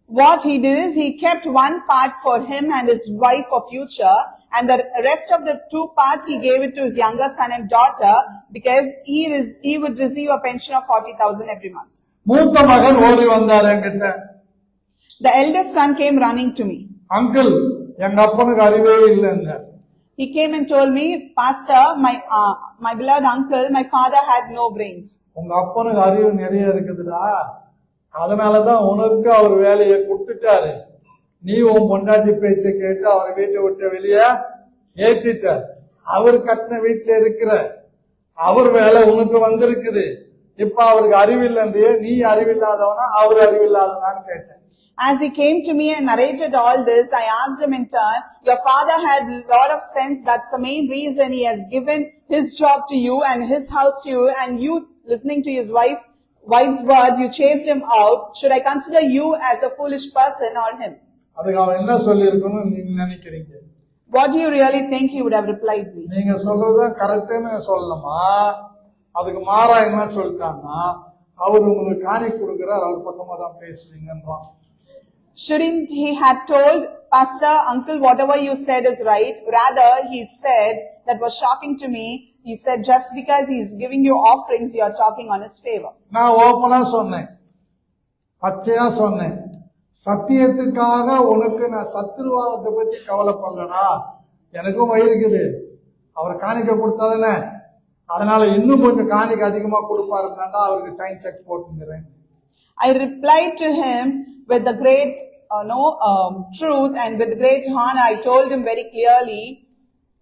What he did is he kept 1 part for him and his wife for future, and the rest of the 2 parts he gave it to his younger son and daughter, because he would receive a pension of 40,000 every month. மூத்த மகன் ஓடி வந்தார் என்கிட்ட. The eldest son came running to me. Uncle, எங்க அப்பனுக்கு அறிவே இல்லைங்க. He came and told me, Pastor, my beloved uncle, my father had no brains. உங்க அப்பனுக்கு அறிவு நிறைய இருக்குதுடா, அதனாலதான் உனக்கு அவர் வேலையை கொடுத்துட்டாரு. நீ உன் பொண்டாட்டி பேச்சை கேட்டு அவர் வீட்டை விட்டு வெளியே ஏத்திட்ட. அவர் கட்டின வீட்டுல இருக்கிற அவர் வேலை உனக்கு வந்திருக்குது. இப்ப அவருக்கு அறிவில்லைன்றியே, நீ அறிவில்லாதவனா அவர் அறிவில்லாதவனான்னு கேட்டேன். As he came to me and narrated all this, I asked him in turn, your father had a lot of sense. That's the main reason he has given his job to you and his house to you, and you listening to his wife's words, you chased him out. Should I consider you as a foolish person or him? அதுக்கு அவன் என்ன சொல்லி இருக்கணும்னு நீங்க நினைக்கிறீங்க? What do you really think he would have replied me? நீங்க சொல்றத கரெக்ட்னு சொல்லணுமா? அதுக்கு மாறா என்ன சொல்லிட்டாங்கன்னா, அவர் உங்களுக்கு காணி கொடுக்கிறார், அவர் பக்கமா தான் பேசுவீங்கன்றான். Shouldn't he have told, Pastor, uncle, whatever you said is right? Rather, he said, that was shocking to me, he said, just because he's giving you offerings, you are talking on his favor. நான் ஓப்பனா சொன்னேன், பச்சையா சொன்னேன், சத்தியத்துக்காக உனக்கு நான் சத்துருவாதத்தை பத்தி கவலைப்படலடா, எனக்கும் வயிறுக்குது, அவர் காணிக்க கொடுத்தாதானே, அதனால இன்னும் கொஞ்சம் காணிக்க அதிகமா கொடுப்பாருந்தாண்டா அவருக்கு சைன் செக் போட்டுங்கிறேன். I replied to him with the great truth and with great honor. I told him very clearly,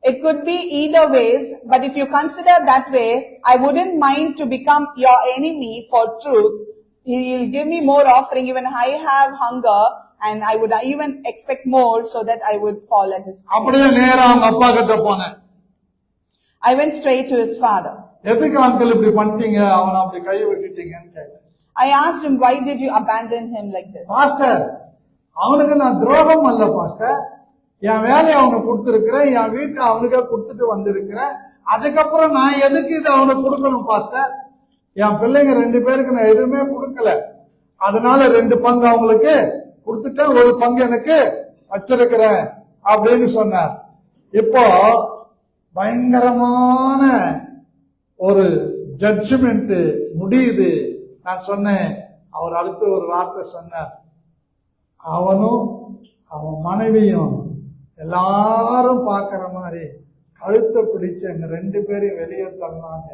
it could be either ways, but if you consider that way, I wouldn't mind to become your enemy for truth. He'll give me more offering, even I have hunger, and I would even expect more so that I would fall at his feet. அப்படியே நேரா அவங்க அப்பா கிட்ட போனேன். I went straight to his father. எதுக்கு uncle இப்படி பண்ணிட்டீங்க, அவனை அப்படி கை விட்டுட்டீங்கன்னு கேட்டேன். I asked him, why did you abandon him like this? Pastor, அவனுக்கு நான் துரோகம் அல்ல பாஸ்டர், என் வேலையை அவனுக்கு கொடுத்திருக்கிறேன், என் வீட்டை அவனுக்கு கொடுத்துட்டு வந்திருக்கிறேன், அதுக்கப்புறம் நான் எதுக்கு இதை அவனுக்கு கொடுக்கணும் பாஸ்டர்? என் பிள்ளைங்க 2 பேருக்கு நான் எதுவுமே கொடுக்கல, அதனால 2 பங்கு அவங்களுக்கு கொடுத்துட்டேன், 1 பங்கு எனக்கு வச்சிருக்கிறேன் அப்படின்னு சொன்னார். இப்போ பயங்கரமான ஒரு ஜட்ஜ்மெண்ட் முடியுது. நான் சொன்னேன், அவர் அடுத்து ஒரு வார்த்தை சொன்னார், அவனும் அவன் மனைவியும் எல்லாரும் பாக்குற மாதிரி கழுத்தை பிடிச்சு அங்க 2 பேரையும் வெளியே தள்ளினாங்க.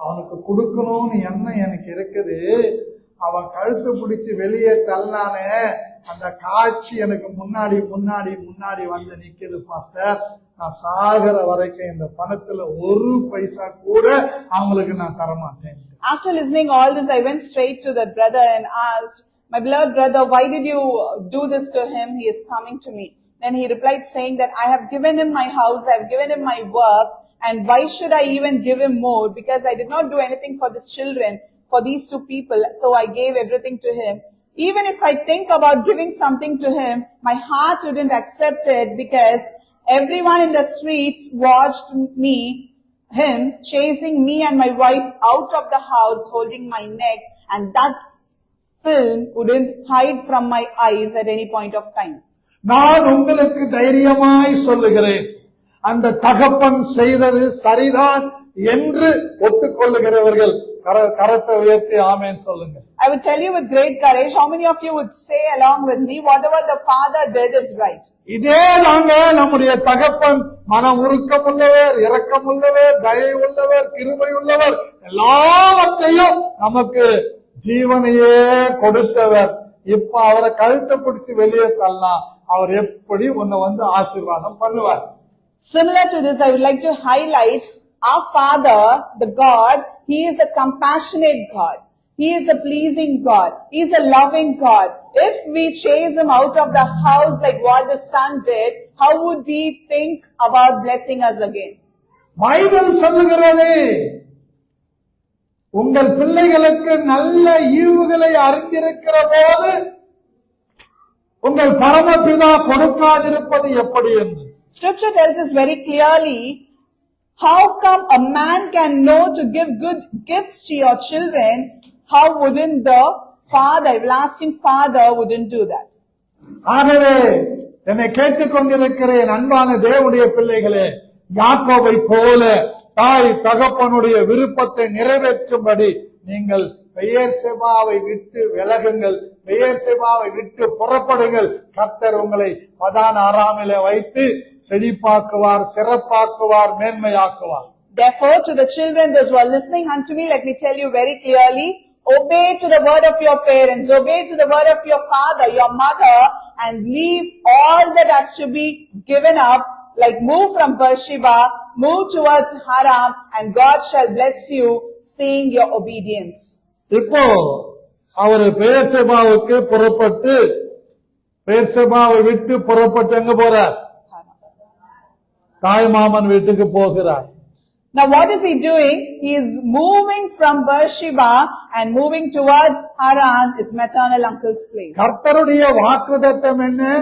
அவனுக்கு கொடுக்கணும்னு எண்ணம் எனக்கு இருக்குது. அவன் கழுத்தை பிடிச்சு வெளியே தள்ளானே, அந்த காட்சி எனக்கு முன்னாடி முன்னாடி முன்னாடி வந்து நிக்குது பாஸ்டர். நான் சாகிற வரைக்கும் இந்த பணத்துல 1 பைசா கூட அவங்களுக்கு நான் தரமாட்டேன். After listening all this, I went straight to that brother and asked, my beloved brother, why did you do this to him? He is coming to me. Then he replied saying that I have given him my house, I have given him my work, and why should I even give him more? Because I did not do anything for these children, for these 2 people, so I gave everything to him. Even if I think about giving something to him, my heart wouldn't accept it, because everyone in the streets watched him chasing me and my wife out of the house, holding my neck, and that film wouldn't hide from my eyes at any point of time. நான் உங்களுக்கு தைரியமாய் சொல்லுகிறேன், அந்த தகப்பன் செய்தது சரிதான் என்று ஒத்துக்கொள்ளுகிறவர்கள் கரத்தை உயர்த்தி ஆமென் சொல்லுங்க. I would tell you with great courage, how many of you would say along with me, whatever the father did is right? இதே தாங்க நம்முடைய தகப்பன். மனம் உருக்கமுள்ளவர், இரக்கமுள்ளவர், தயை உள்ளவர், கிருபை உள்ளவர், எல்லாவற்றையும் நமக்கு ஜீவனையே கொடுத்தவர். இப்ப அவரை கழுத்தை பிடிச்சு வெளியே தள்ளலாம், அவர் எப்படி உன்னை வந்து ஆசீர்வாதம் பண்ணுவார். Similar to this, I would like to highlight our Father, the God. He is a compassionate God. He is a pleasing God. He is a loving God. If we chase him out of the house like what the son did, how would he think about blessing us again? Bible சொல்லுகிறது, உங்கள் பிள்ளைகளுக்கு நல்ல ஈவுகளை அறிந்திருக்கிற போது உங்கள் பரமபிதா கொடுக்காதிருப்பது எப்படி என்று. Scripture tells us very clearly, how come a man can know to give good gifts to your children? How wouldn't the Father, everlasting Father, wouldn't do that? ஆகவே என்னை கேட்டுக்கொண்டிருக்கிறேன் அன்பான தேவனுடைய பிள்ளைகளே, யாக்கோபை போல தாய் தகப்பனுடைய விருப்பத்தை நிறைவேற்றும்படி நீங்கள் பெயர்செபாவை விட்டு விலகுங்கள், பெயர்செபாவை விட்டு புறப்படுங்கள். கர்த்தர் உங்களை பதான் ஆராமிலே வைத்து செழிப்பாக்குவார், சிறப்பாக்குவார், மேன்மையாக்குவார். Therefore, to the children, those who are listening unto me, let me tell you very clearly, obey to the word of your parents, obey to the word of your father, your mother, and leave all that has to be given up, like move from Beersheba, move towards Haram, and God shall bless you, seeing your obedience. இப்போ அவரு பெயர்செபாவுக்கு புறப்பட்டு, பெயர்செபாவை விட்டு புறப்பட்டு எங்க போறார்? தாய் மாமன் வீட்டுக்கு போகிறார். Now what is he doing? He is moving from Beersheba and moving towards Haran, his maternal uncle's place. கர்த்தருடைய வாக்குத்தத்தம் என்ன?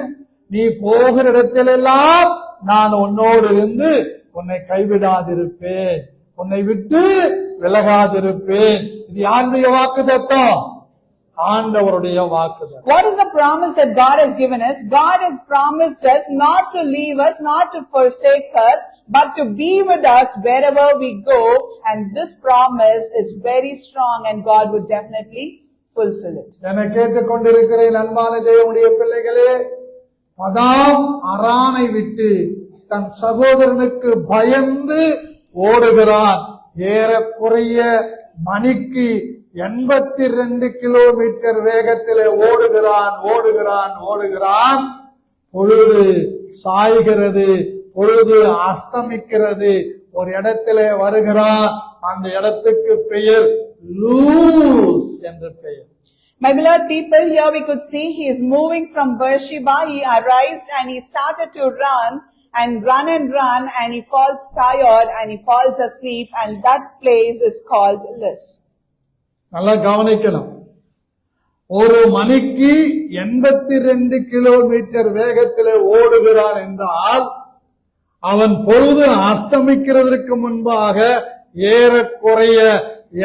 நீ போகிற இடத்திலெல்லாம் நான் உன்னோடு இருந்து உன்னை கைவிடாதிருப்பேன், உன்னை விட்டு விலகாதிருப்பேன். இது யாருடைய வாக்குத்தத்தம்? ஆண்டவருடைய வாக்குத்தத்தம். What is the promise that God has given us? God has promised us not to leave us, not to forsake us, but to be with us wherever we go. And this promise is very strong, and God would definitely fulfill it. என்னை கேட்டுக்கொண்டிருக்கிறேன் அன்பான தேவனுடைய பிள்ளைகளே, பதாம் அரானை விட்டு தன் சகோதரனுக்கு பயந்து ஓடுகிறான். ஏறக்குறைய மணிக்கு 82 kilometre வேகத்திலே ஓடுகிறான். பொழுது சாய்கிறது, பொழுது அஸ்தமிக்கிறது. ஒரு இடத்திலே வருகிறான், அந்த இடத்துக்கு பெயர் லூஸ் என்று பெயர். My beloved people, here we could see he is moving from Beersheba. He arrived and he started to run, and he falls tired and he falls asleep, and that place is called Luz. நல்லா கவனிக்கணும். ஒரு மணிக்கு 82 kilometre வேகத்திலே ஓடுகிறான் என்றால், அவன் பொழுது அஸ்தமிக்கிறதற்கு முன்பாக ஏறக்குறைய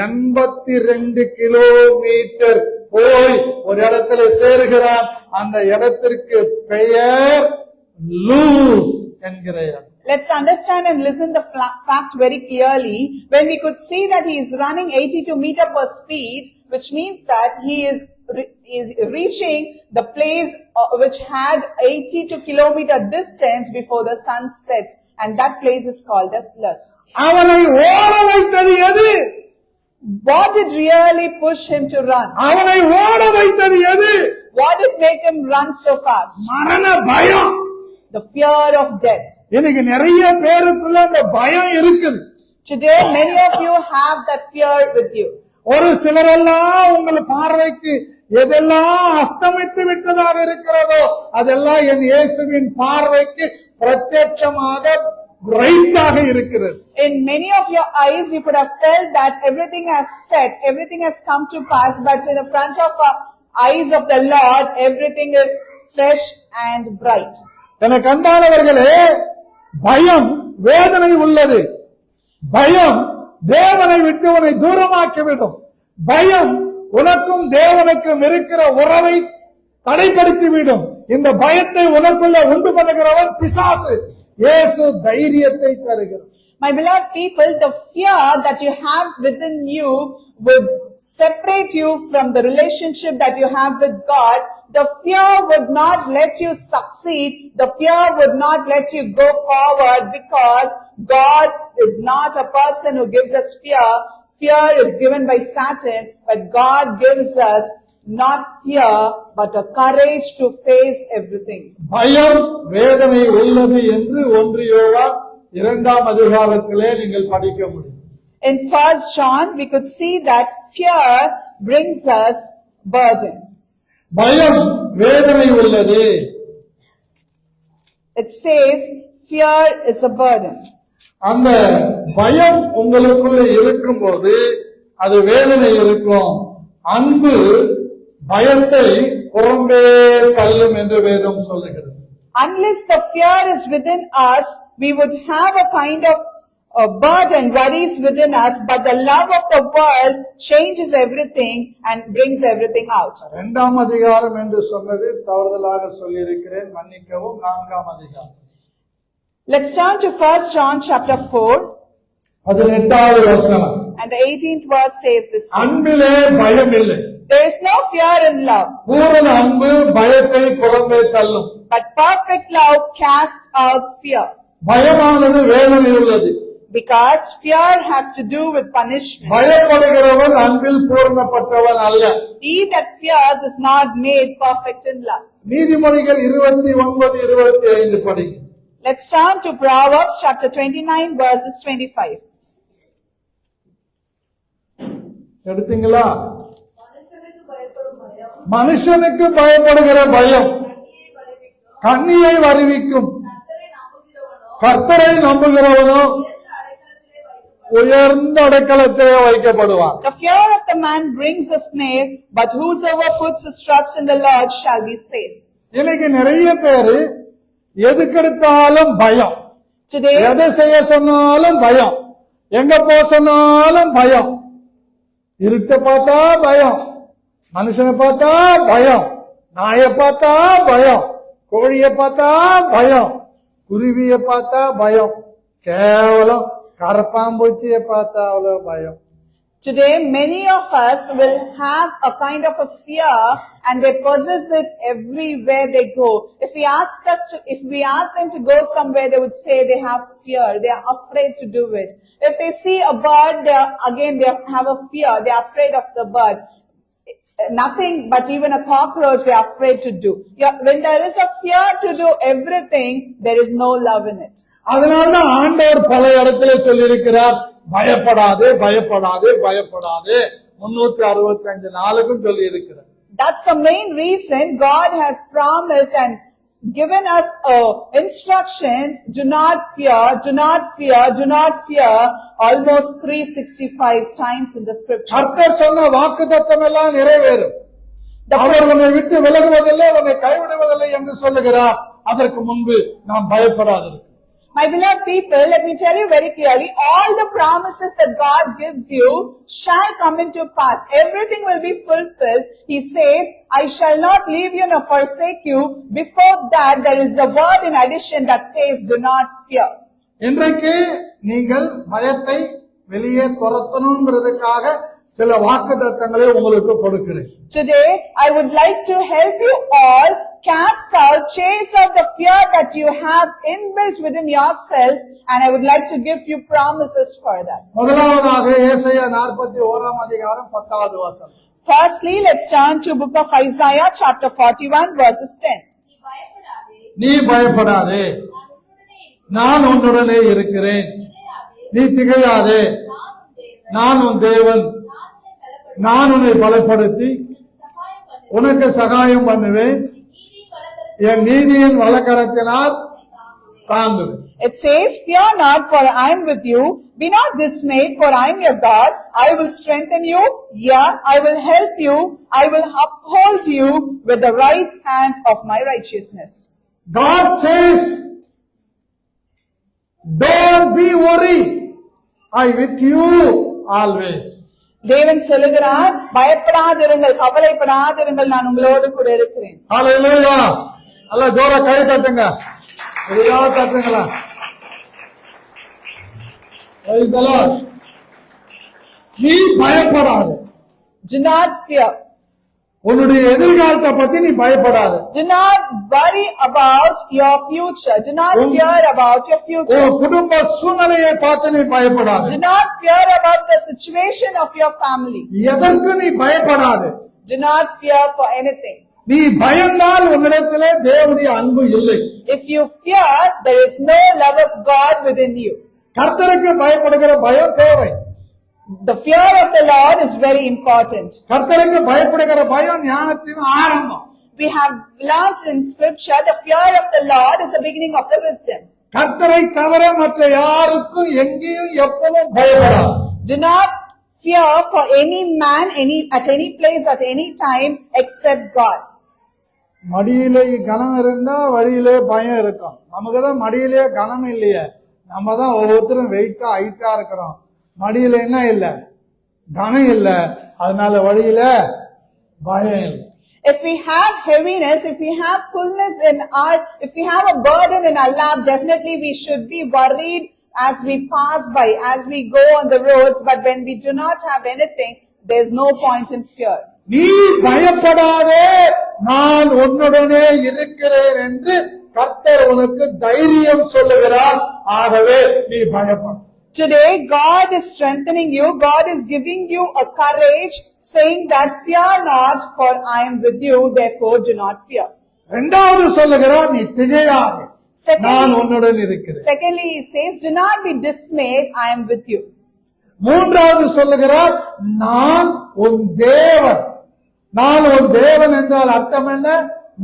82 kilometre போய் ஒரு இடத்துல சேருகிறான். அந்த இடத்திற்கு பெயர் லூஸ் என்கிற இடம். Let's understand and listen the fact very clearly. When we could see that he is running 82 meter per speed, which means that he is reaching the place which had 82 kilometer distance before the sun sets, and that place is called as Luz. அவனை ஓட வைத்தது எது? What did really push him to run? அவனை ஓட வைத்தது எது? What did make him run so fast? மரண பயம். The fear of death. இன்னைக்கு நிறைய பேருக்குள்ள அந்த பயம் இருக்குது. Today many of you have that fear with you. ஒரு சிலரெல்லாம் உங்கள் பார்வைக்கு எதெல்லாம் அஸ்தமித்து விட்டதாக இருக்கிறதோ அதெல்லாம் என் இயேசுவின் பார்வைக்கு பிரத்யட்சமாக பிரைட்டாக இருக்கிறது. In many of your eyes you could have felt that everything has set, everything has come to pass, but in the front of our eyes of the Lord everything is fresh and bright. எனக்கு அன்பானவர்களே, பயம் வேதனை உள்ளது. பயம் தேவனை விட்டு உன்னை தூரமாக்கிவிடும். பயம் உனக்கும் தேவனுக்கும் இருக்கிற உறவை தடைப்படுத்திவிடும். இந்த பயத்தை உனக்குள்ள உண்டு பண்ணுகிறவன் பிசாசு. இயேசு தைரியத்தை தருகிறார். My beloved people, the fear that you have within you would separate you from the relationship that you have with God. The fear would not let you succeed. The fear would not let you go forward, because God is not a person who gives us fear. Fear is given by Satan, but God gives us not fear, but a courage to face everything. பயம் வேதனை உள்ளது என்று 1 யோவான் 2ஆம் அதிகாரத்திலே நீங்கள் படிக்க முடியும். In 1 John, we could see that fear brings us burden. பயம் வேதனை உள்ளது. It says fear is a burden. அந்த பயம் உங்களுக்குள்ள இருக்கும்போது அது வேதனை இருக்கும். அன்பு பயத்தை புறம்பே தள்ளும் என்று வேதம் சொல்லுகிறது. Unless the fear is within us, we would have a kind of burden, worries within us, but the love of the world changes everything and brings everything out. 2ஆம் அதிகாரம் என்று சொன்னது தவறுதலாக சொல்லியிருக்கிறேன், மன்னிக்கவும். 4ஆம் அதிகாரம். Let's turn to 1 John chapter 4. 18வது வசனம். And the 18th verse says this way. அன்பிலே பயம் இல்லை. There is no fear in love, பூரண அன்பு பயத்தை புறம்பே தள்ளும். but perfect love casts out fear. பயமானது வேதனை உள்ளது. Because fear has to do with punishment. பயப்படுகிறவன் அன்பில் பூரணப்பட்டவன் அல்ல. He that fears is not made perfect in love. நீதிமொழிகள் 29:25 படி. Let's turn to Proverbs chapter 29 verses 25. எடுத்தீங்களா? மனுஷனுக்கு பயப்படுகிற பயம் கண்ணியை வருவிக்கும். கர்த்தரை நம்புகிறவனோ உயர்ந்த அடைக்கலத்திலே வைக்கப்படுவான். The fear of the man brings a snare, but whosoever puts his trust in the Lord shall be safe. இன்னைக்கு நிறைய பேரு எதுக்கெடுத்தாலும் பயம். Today, எதை செய்ய சொன்னாலும் பயம், எங்க போக சொன்னாலும் பயம். இருட்ட பார்த்தா பயம், மனுஷனை பார்த்தா பயம், நாயை பார்த்தா பயம், கோழியை பார்த்தா பயம், குருவியை பார்த்தா பயம், கேவலம் கரப்பாம்பூச்சியை பார்த்தா அவ்வளவு பயம். today many of us will have a kind of a fear, and they possess it everywhere they go. If we ask them to go somewhere, they would say they have fear. They are afraid to do it. If they see a bird, they have a fear. They are afraid of the bird. Nothing but even a cockroach they are afraid to do. When there is a fear to do everything, there is no love in it. அதனால்தான் ஆண்டவர் பல இடத்துல சொல்லியிருக்கிறார், பயப்படாதே பயப்படாதே பயப்படாதே. 365 நாளுக்கும் சொல்லி இருக்கிறார். That's the main reason God has promised and given us a instruction, do not fear, do not fear, do not fear, almost 365 times in the scripture. கர்த்தர் சொன்ன வாக்குத்தத்தம் எல்லாம் நிறைவேறும். அவர் உன்னை விட்டு விலகுவதில்லை, உன்னை கைவிடுவதில்லை என்று சொல்லுகிறார். அதற்கு முன்பு நாம் பயப்படாதது. My beloved people, let me tell you very clearly, all the promises that God gives you shall come into pass. Everything will be fulfilled. He says, I shall not leave you nor forsake you. Before that, there is a word in addition that says, do not fear. இன்றைக்கு நீங்கள் பயத்தை வெளியே துரத்தணுங்கிறதுக்காக சில வாக்குத்தத்தங்களை உங்களுக்கு கொடுக்கிறேன். Today, I would like to help you all cast out, chase out the fear that you have inbuilt within yourself, and I would like to give you promises for that. முதலாவதாக ஏசாயா 41 அதிகாரம் 10வது வசனம். Firstly, let's turn to book of Isaiah chapter 41 verses 10. நீ பயப்படாதே, நான் உன்னுடனே இருக்கிறேன். நீ திகையாதே, நான் உன் தேவன். நான் உன்னை பலப்படுத்தி உனக்கு சகாயம் பண்ணுவேன். என் நீதியின் வலக்கரத்தினால் தாங்குவேன். It says, fear not, for I am with you. Be not dismayed, for I am your God. I will strengthen you. Yeah, I will help you. I will uphold you with the right hand of my righteousness. God says, don't be worried. I with you always. தேவன் சொல்லுகிறார், பயப்படாதிருங்கள், கவலைப்படாதிருங்கள், நான் உங்களோடு கூட இருக்கிறேன். ஹல்லேலூயா. அல்ல ஜோர கை தட்டுங்க. சரியா தட்டுங்களா? Praise the Lord. நீ பயப்படாத. Do not fear. உன்னுடைய எதிர்காலத்தை பத்தி நீ பயப்படாத. Do not worry about your future. Do not fear about your future. உன் குடும்ப சூழ்நிலையை பார்த்து நீ பயப்படாத. Do not fear about the situation of your family. எதற்கு நீ பயப்படாத. Do not fear for anything. நீ பயந்தால் உன்னிடத்திலே தேவனுடைய அன்பு இல்லை. If you fear, there is no love of God within you. கர்த்தருக்கு பயப்படுகிற பயம் தேவை. The fear of the Lord is very important. கர்த்தருக்கு பயப்படுகிற பயம் ஞானத்தின் ஆரம்பம். We have learned in scripture, the fear of the Lord is the beginning of the wisdom. கர்த்தரை தவிர மற்ற யாருக்கும் எங்கேயும் எப்பவும் பயப்படாது. Do not fear for any man, at any place, at any time, except God. மடியிலே கனம் இருந்தா வழியிலே பயம் இருக்கும். நமக்குதான் மடியிலே கனம் இல்லையே. நம்ம தான் ஒவ்வொருத்தரும் வெயிட்டா ஹைட்டா இருக்கிறோம். மடியில என்ன இல்ல, கனம் இல்ல, அதனால வழியில பயம் இல்லை. If we have heaviness, if we have fullness if we have a burden in our lap, definitely we should be worried as we pass by, as we go on the roads. But when we do not have anything, there's no point in fear. நீ பயப்படாதே, நான் உன்னுடனே இருக்கிறேன் என்று கர்த்தர் உனக்கு தைரியம் சொல்லுகிறார். ஆகவே நீ பயப்பட. Today, God is strengthening you. God is giving you a courage, saying that fear not, for I am with you, therefore do not fear. இரண்டாவது சொல்லுகிறார், நீ திகையாதே, நான் உன்னுடன் இருக்கிறேன். Secondly, he says, do not be dismayed, I am with you. மூன்றாவது சொல்லுகிறார், நான் உன் தேவன். நான் உன் தேவன் என்றால் அர்த்தம் என்ன?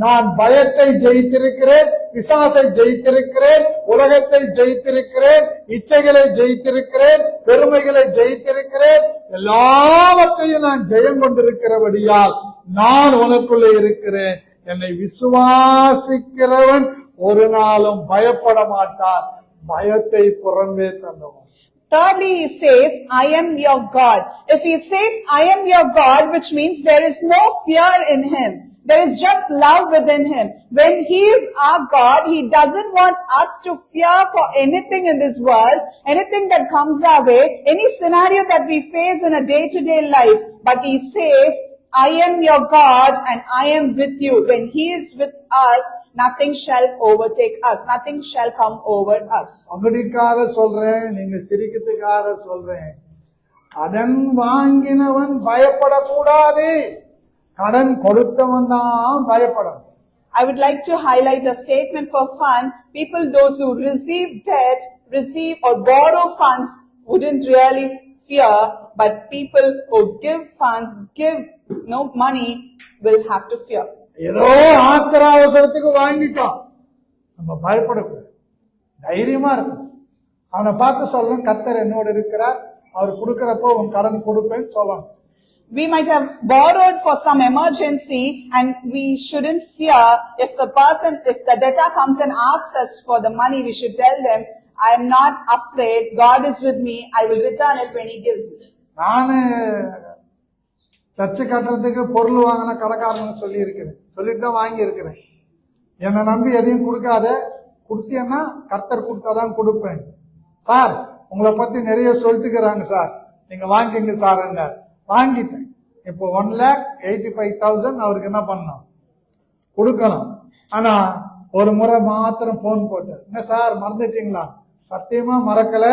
நான் பயத்தை ஜெயித்திருக்கிறேன், பிசாசை ஜெயித்திருக்கிறேன், உலகத்தை ஜெயித்திருக்கிறேன், இச்சைகளை ஜெயித்திருக்கிறேன், பெருமைகளை ஜெயித்திருக்கிறேன், எல்லாவற்றையும் நான் ஜெயம் கொண்டிருக்கிறபடியால் நான் உனக்குள்ளே இருக்கிறேன். என்னை விசுவாசிக்கிறவன் ஒரு நாளும் பயப்பட மாட்டான். பயத்தை புறம்பே தள்ளுவான். Thirdly, he says, I am your God. If he says, I am your God, which means there is no fear in him. There is just love within him. When he is our God, he doesn't want us to fear for anything in this world, anything that comes our way, any scenario that we face in a day-to-day life. But he says, I am your God and I am with you. When he is with us, nothing shall overtake us. Nothing shall come over us. அகடிக்காக சொல்றேன், நீங்க சிரிக்கிறதுக்காக சொல்றேன். கடன் வாங்கினவன் பயப்படக்கூடாது, கடன் கொடுத்தவன் தான் பயப்படணும். I would like to highlight a statement for fun. People, those who receive debt, receive or borrow funds, wouldn't really fear, but people who give funds, give no money, will have to fear. ஏதோ ஆத்திர அவசரத்துக்கு வாங்கிட்டோம், நம்ம பயப்படக்கூடாது, தைரியமா இருக்கும். அவனை பார்த்து சொல்லணும், கர்த்தர் என்னோடு இருக்கிறார், அவர் கொடுக்கிறப்போ உன் கடன் கொடுப்பேன்னு சொல்லணும். We might have borrowed for some emergency and we shouldn't fear. If the debtor comes and asks us for the money, we should tell them, I am not afraid, God is with me, I will return it when he gives me. நானு சர்ச்சை கட்டுறதுக்கு பொருள் வாங்கின கடைக்காரங்க சொல்லிட்டு தான் வாங்கி இருக்கிறேன். என்னை நம்பி எதையும் கொடுக்காத, கொடுத்தேன்னா கர்த்தர் கொடுத்தாதான் கொடுப்பேன். சார் உங்களை பத்தி நிறைய சொல்லிட்டுக்கிறாங்க சார், நீங்க வாங்கிங்க சார். வாங்கிட்டேன். இப்போ 1,85,000 அவருக்கு என்ன பண்ணணும், கொடுக்கணும். ஆனா ஒரு முறை மாத்திரம் போன் போட்டேன், என்ன சார் மறந்துட்டீங்களா? சத்தியமா மறக்கல,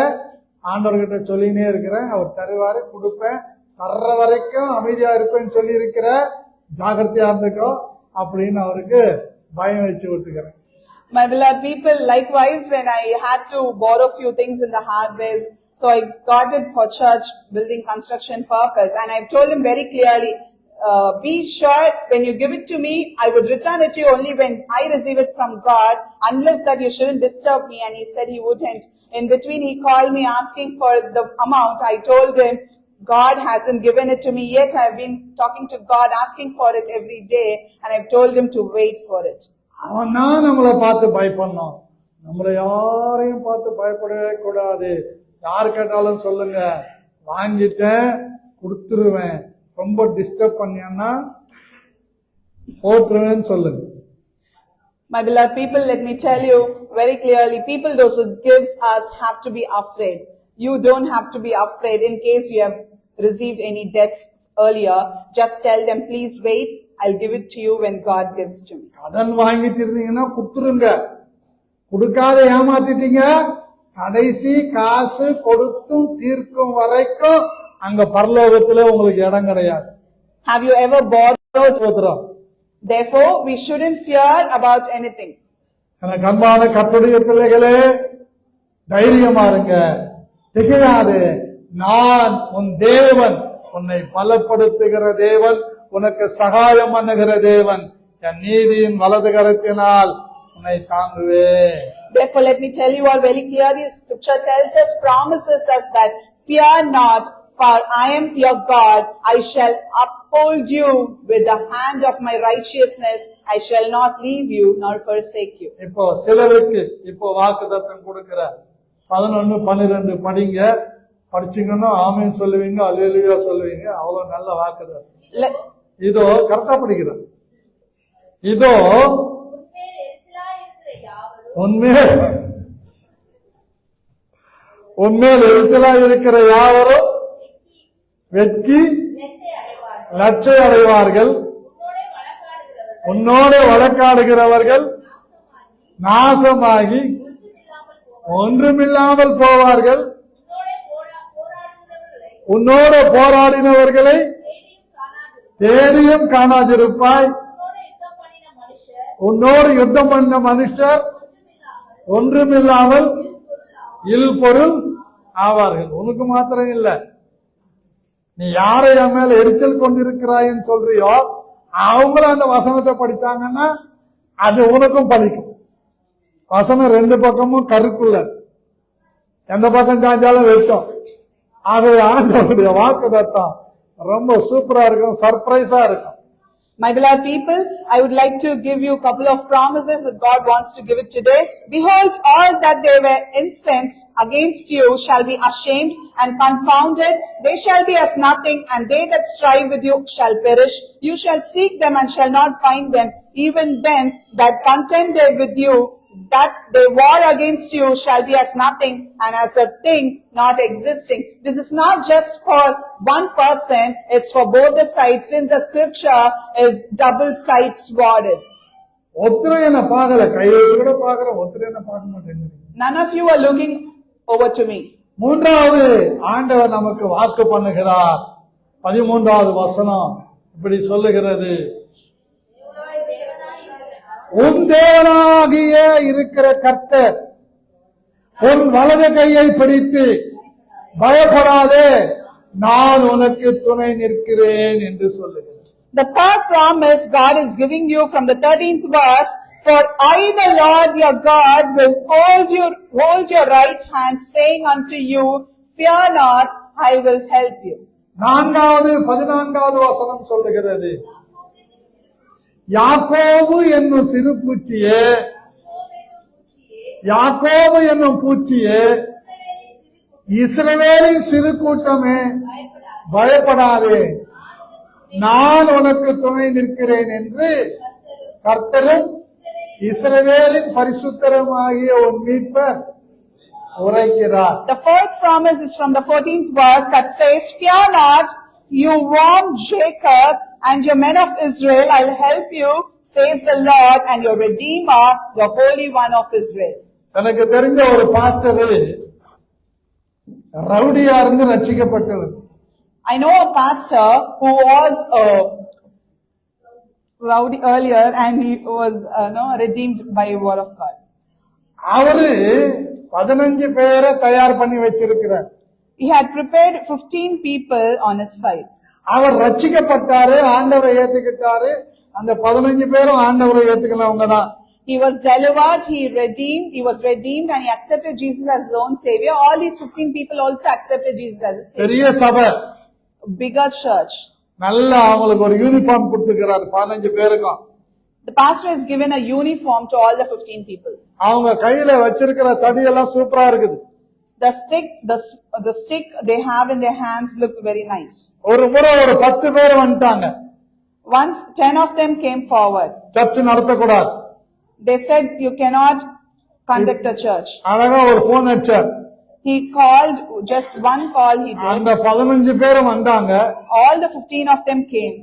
ஆண்டவர்கிட்ட சொல்லினே இருக்கிறேன், அவர் தருவாரு, கொடுப்பேன், தர்ற வரைக்கும் அமைதியா இருப்பேன்னு சொல்லி இருக்கிற, ஜாகிரதையா இருந்துக்கோ அப்படின்னு அவருக்கு பயம் வச்சு விட்டுக்கிறேன். My beloved people, likewise, when I had to borrow few things in the hardware, so I got it for church building construction purpose, and I told him very clearly, be sure when you give it to me, I would return it to you only when I receive it from God, unless that you shouldn't disturb me. And he said he wouldn't. In between, he called me asking for the amount. I told him, God hasn't given it to me yet. I've been talking to God, asking for it every day, and I've told him to wait for it. அவன் தான் நம்மளை பார்த்து பயப்படணும், நம்மளை யாரையும் பார்த்து பயப்படவே கூடாது. யார் கேட்டாலும் சொல்லுங்க, வாங்கிட்டேன் கொடுத்துருவேன், ரொம்ப டிஸ்டர்ப் பண்ணியான்னா போட்டுருவேன்னு சொல்லுங்க. My beloved people, let me tell you very clearly, people those who gives us have to be afraid. You don't have to be afraid in case you have received any debts earlier. Just tell them, please wait, I'll give it to you when God gives to me. கடன் வாங்கிட்டு இருந்தீங்கன்னா குடுத்துருங்க, கொடுக்காத ஏமாத்திட்டீங்க, கடைசி காசு கொடுத்தும் தீர்க்கும் வரைக்கும் அங்க பரலோகத்துல உங்களுக்கு இடம் கிடையாது. Have you ever borrowed? சோதரம். Therefore, we shouldn't fear about anything. எனக்கு அன்பான கர்த்தருடைய பிள்ளைகளே, தைரியமா இருங்க, திகையாதே. நான் உன் தேவன், உன்னை பலப்படுத்துகிற தேவன், உனக்கு சகாயம் பண்ணுகிற தேவன், என் நீதியின் வலது கரத்தினால் உன்னை தாங்குவேன். Therefore, let me tell you all very clearly, scripture tells us, promises us that fear not, for I am your God, I shall uphold you with the hand of my righteousness, I shall not leave you nor forsake you. இப்போ சிலருக்கு இப்போ வாக்குத்தத்தம் கொடுக்கிற 11, 12 படிங்க, படிச்சீங்கன்னா ஆமென் சொல்லுவீங்க, அல்லேலூயா சொல்லுவீங்க, அவ்வளவு நல்ல வாக்குத்தத்தம். இதோ கரெக்டா படிக்கிறேன். இதோ உன்மேல் எரிச்சலா இருக்கிற யாவரும் வெட்கி லட்சை அடைவார்கள், உன்னோட வழக்காடுகிறவர்கள் நாசமாகி ஒன்றுமில்லாமல் போவார்கள், உன்னோட போராடினவர்களை தேடியும் காணாதிருப்பாய், உன்னோடு யுத்தம் பண்ண மனுஷர் ஒன்றுமில்லாமல் இல் பொருள் ஆவார்கள். உனக்கு மாத்திரம் இல்ல, நீ யாரை என் மேல எரிச்சல் கொண்டிருக்கிறாயின்னு சொல்றியோ அவங்களும் அந்த வசனத்தை படிச்சாங்கன்னா அது உனக்கும் பலிக்கும். வசனம் 2 பக்கமும் கருக்குள்ள, எந்த பக்கம் சாஞ்சாலும் வெட்டும். ஆகவே ஆண்டவருடைய வாக்குத்தத்தம் ரொம்ப சூப்பரா இருக்கும், சர்ப்ரைஸா இருக்கும். My beloved people, I would like to give you a couple of promises that God wants to give it today. Behold, all that they were incensed against you shall be ashamed and confounded. They shall be as nothing, and they that strive with you shall perish. You shall seek them and shall not find them. Even them that contended with you, that they war against you, shall be as nothing and as a thing not existing. This is not just for one person, it's for both the sides, since the scripture is double-sided sworded. ஒருத்தர் என்ன பார்க்கல, கையோட பார்க்கிற ஒருத்தர் என்ன பார்க்க மாட்டேங்குது. None of you are looking over to me. மூன்றாவது ஆண்டவர் நமக்கு வாக்கு பண்ணுகிறார். 13வது வசனம் இப்படி சொல்லுகிறது, உன் தேவனாகிய இருக்கிற கர்த்தர் உன் வலது கையை பிடித்து பயப்படாதே, நான் உனக்கு துணை நிற்கிறேன் என்று சொல்லுகிறார். The third promise God is giving you from the 13th verse, for I the Lord your God will hold your right hand, saying unto you, fear not, I will help you. 14வது வசனம் சொல்லுகிறது, யாக்கோபு என்னும் சிறு பூச்சியே, யாக்கோபு என்னும் பூச்சியே, இஸ்ரவேலின் சிறு கூட்டமே, பயப்படாதே, நான் உனக்கு துணை நிற்கிறேன் என்று கர்த்தரும் இஸ்ரவேலின் பரிசுத்தரும் ஆகிய உன் மீட்பர் உரைக்கிறார். The fourth promise is from the 14th verse that says, "Fear not, you warm Jacob and your men of Israel, I'll help you, says the Lord, and your Redeemer, the Holy One of Israel." எனக்கு தெரிஞ்ச ஒரு pastor ரவுடியா இருந்து ரட்சிக்கப்பட்டவர். I know a pastor who was rowdy earlier and he was redeemed by a word of God. அவரு 15 பேரை தயார் பண்ணி வச்சிருக்கிறார். He had prepared 15 people on his side. அவர் ரட்சிக்கப்பட்டாரு, ஆண்டவரை ஏத்துக்கிட்டாரு. அந்த 15 பேரும் ஆண்டவரை ஏத்துக்கலவங்க தான். He was delivered, he was redeemed and he accepted Jesus as his own savior. All these 15 people also accepted Jesus as a savior. பெரிய சபை, Bigger church. நல்ல அவங்களுக்கு ஒரு யூனிஃபார்ம் கொடுத்துக்கிறாரு 15 பேருக்கும். The pastor has given a uniform to all the 15 people. அவங்க கையில வச்சிருக்கிற தடியெல்லாம் சூப்பரா இருக்குது. The stick they have in their hands looked very nice. ஒரு முறை ஒரு 10 பேர் வந்துட்டாங்க. Once 10 of them came forward. Church நடத்தக்கூடாது. They said you cannot conduct a church. அழகா ஒரு போன் அடிச்சார். He called, just one call he did. அந்த 15 பேரும் வந்தாங்க. All the 15 of them came.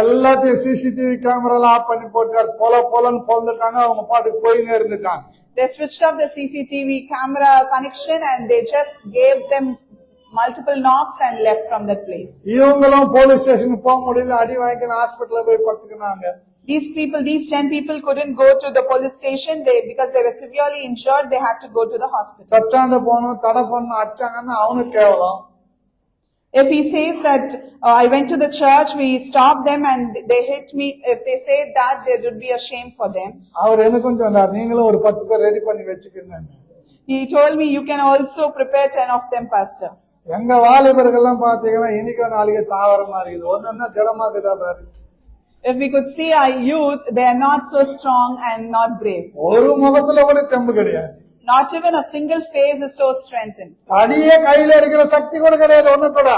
எல்லாத்தையும் சிசிடிவி கேமரா ஆஃப் பண்ணி போட்டார். போலன்னு பொழுதுட்டாங்க. அவங்க பாட்டுக்கு போயினே இருந்துட்டாங்க. They switched off the CCTV camera connection and they just gave them multiple knocks and left from that place. இவங்களும் போலீஸ் ஸ்டேஷனுக்கு போக முடியல, அடி வாங்கிட்டு ஹாஸ்பிடல்ல போய் படுத்துக்கினாங்க. These 10 people couldn't go to the police station because they were severely injured. They had to go to the hospital. சச்சாண்ட போனோம், தடை பண்ண அடிச்சாங்கன்னா அவனுக்கு கேவலம். If he says that I went to the church, we stopped them and they hit me, if they say that, there would be a shame for them. அவர் எனக்கும் சொன்னார், நீங்களும் ஒரு 10 பேர் ரெடி பண்ணி வச்சுக்கோங்க. He told me, you can also prepare 10 of them, pastor. எங்க வாலிபர்கள்லாம் பாத்தீங்கன்னா இன்னைக்கு நாளைக்கு தாவர மாதிரி இருக்குது. ஒன்னா திடமாக்குதா பாரு. If we could see our youth, they are not so strong and not brave. ஒரு முகத்துல கூட தெம்பு கிடையாது. Not even a single face is so strengthened. தடியே கையில எடுக்கிற சக்தி கூட கிடையாது ஒண்ணு கூட.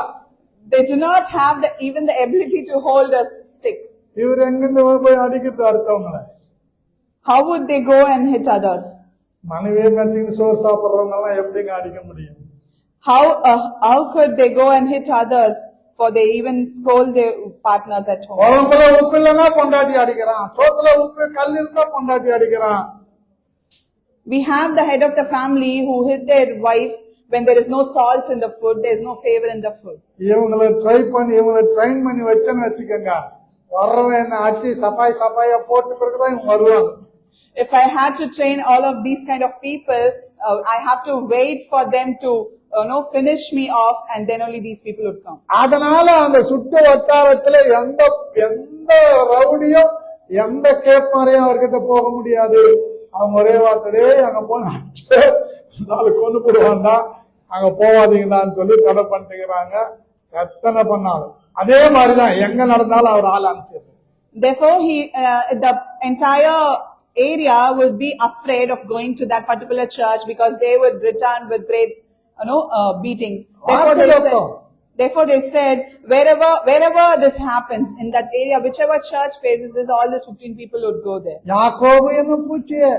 They do not have even the ability to hold a stick. இவர் எங்கிருந்து போய் அடிக்கிறது அடுத்தவங்கள? How would they go and hit others? மனைவியை மெத்தின்னு சோறு சாப்பிடுறவங்க எல்லாம் எப்படிங்க அடிக்க முடியும்? How could they go and hit others? For they even scold their partners at home. குழம்புல உப்பு இல்லைன்னா பொண்டாட்டி அடிக்கிறான், சோத்துல உப்பு கல் இருந்தா பொண்டாட்டி அடிக்கிறான். We have the head of the family who hit their wives when there is no salt in the food, there is no favor in the food. இவங்களை ட்ரெயின் பண்ணி வச்சேன்னு வச்சுக்கோங்க, வர்றவன் என்ன அடிச்சு சப்பாயா போட்டு பிறகுதான் இவங்க வருவாங்க. If I had to train all of these kind of people, I have to wait for them to finish me off and then only these people would come. அதனால அந்த சுட்டு வட்டாரத்துல எந்த ரவுடியும் எந்த கேப்பாரையும் அவர்கிட்ட போக முடியாது. அவங்க ஒரே வார்த்தையே அங்க போனா கொண்டு போடுவாண்டா, அங்க போவாதீங்கன்னு சொல்லி தடை பண்ணிட்டுக்கிறாங்க. எத்தனை பண்ணாலும் அதே மாதிரிதான் எங்க நடந்தாலும் அவர் ஆள் அனுப்பிச்சிரு. Therefore the entire area will be afraid of going to that particular church because they would return with great beatings. Therefore they said wherever this happens in that area, whichever church faces this, all these 15 people would go there. யாக்கோபு என்னும் பூச்சியே,